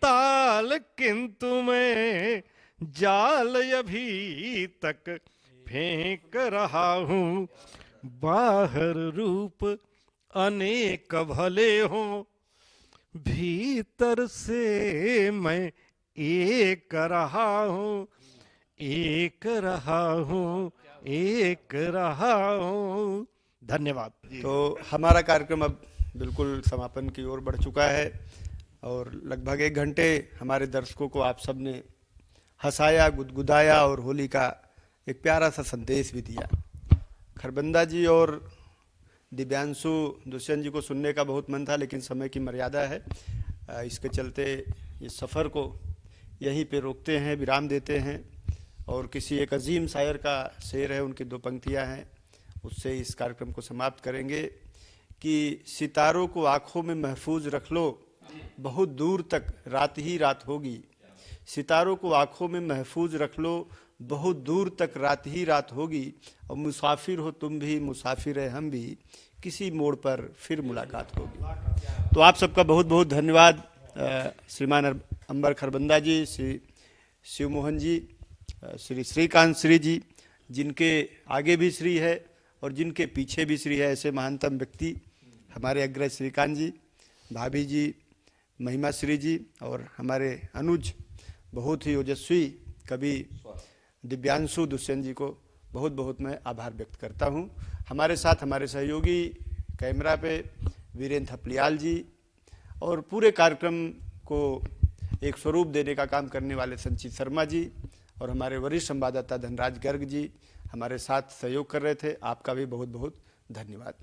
ताल किंतु मैं जाल अभी तक फेंक रहा हूं। बाहर रूप अनेक भले हों, भीतर से मैं एक रहा हूं, एक रहा हूं, एक रहा हूं। धन्यवाद। तो हमारा कार्यक्रम अब बिल्कुल समापन की ओर बढ़ चुका है और लगभग 1 घंटे हमारे दर्शकों को आप सब ने हंसाया, गुदगुदाया और होली का एक प्यारा सा संदेश भी दिया। खरबंदा जी और दिव्यांशु दुष्यंत जी को सुनने का बहुत मन था, लेकिन समय की मर्यादा है, इसके चलते ये सफ़र को यहीं पे रोकते हैं, विराम देते हैं और किसी एक अजीम शायर का शेर है, उनकी 2 पंक्तियां हैं, उससे इस कार्यक्रम को समाप्त करेंगे कि सितारों को आँखों में महफूज रख लो, बहुत दूर तक रात ही रात होगी। सितारों को आँखों में महफूज रख लो, बहुत दूर तक रात ही रात होगी। और मुसाफिर हो तुम भी, मुसाफिर है हम भी, किसी मोड़ पर फिर मुलाकात होगी। तो आप सबका बहुत बहुत धन्यवाद। श्रीमान अंबर खरबंदा जी, श्री शिव मोहन जी, श्री श्रीकांत श्री जी, जिनके आगे भी श्री है और जिनके पीछे भी श्री है, ऐसे महानतम व्यक्ति हमारे अग्रज श्रीकांत जी, भाभी जी महिमा श्री जी और हमारे अनुज बहुत ही ओजस्वी कवि दिव्यांशु दुष्यंत जी को बहुत बहुत मैं आभार व्यक्त करता हूं। हमारे साथ हमारे सहयोगी कैमरा पे वीरेंद्र थपलियाल जी और पूरे कार्यक्रम को एक स्वरूप देने का काम करने वाले संचित शर्मा जी और हमारे वरिष्ठ संवाददाता धनराज गर्ग जी हमारे साथ सहयोग कर रहे थे। आपका भी बहुत बहुत धन्यवाद।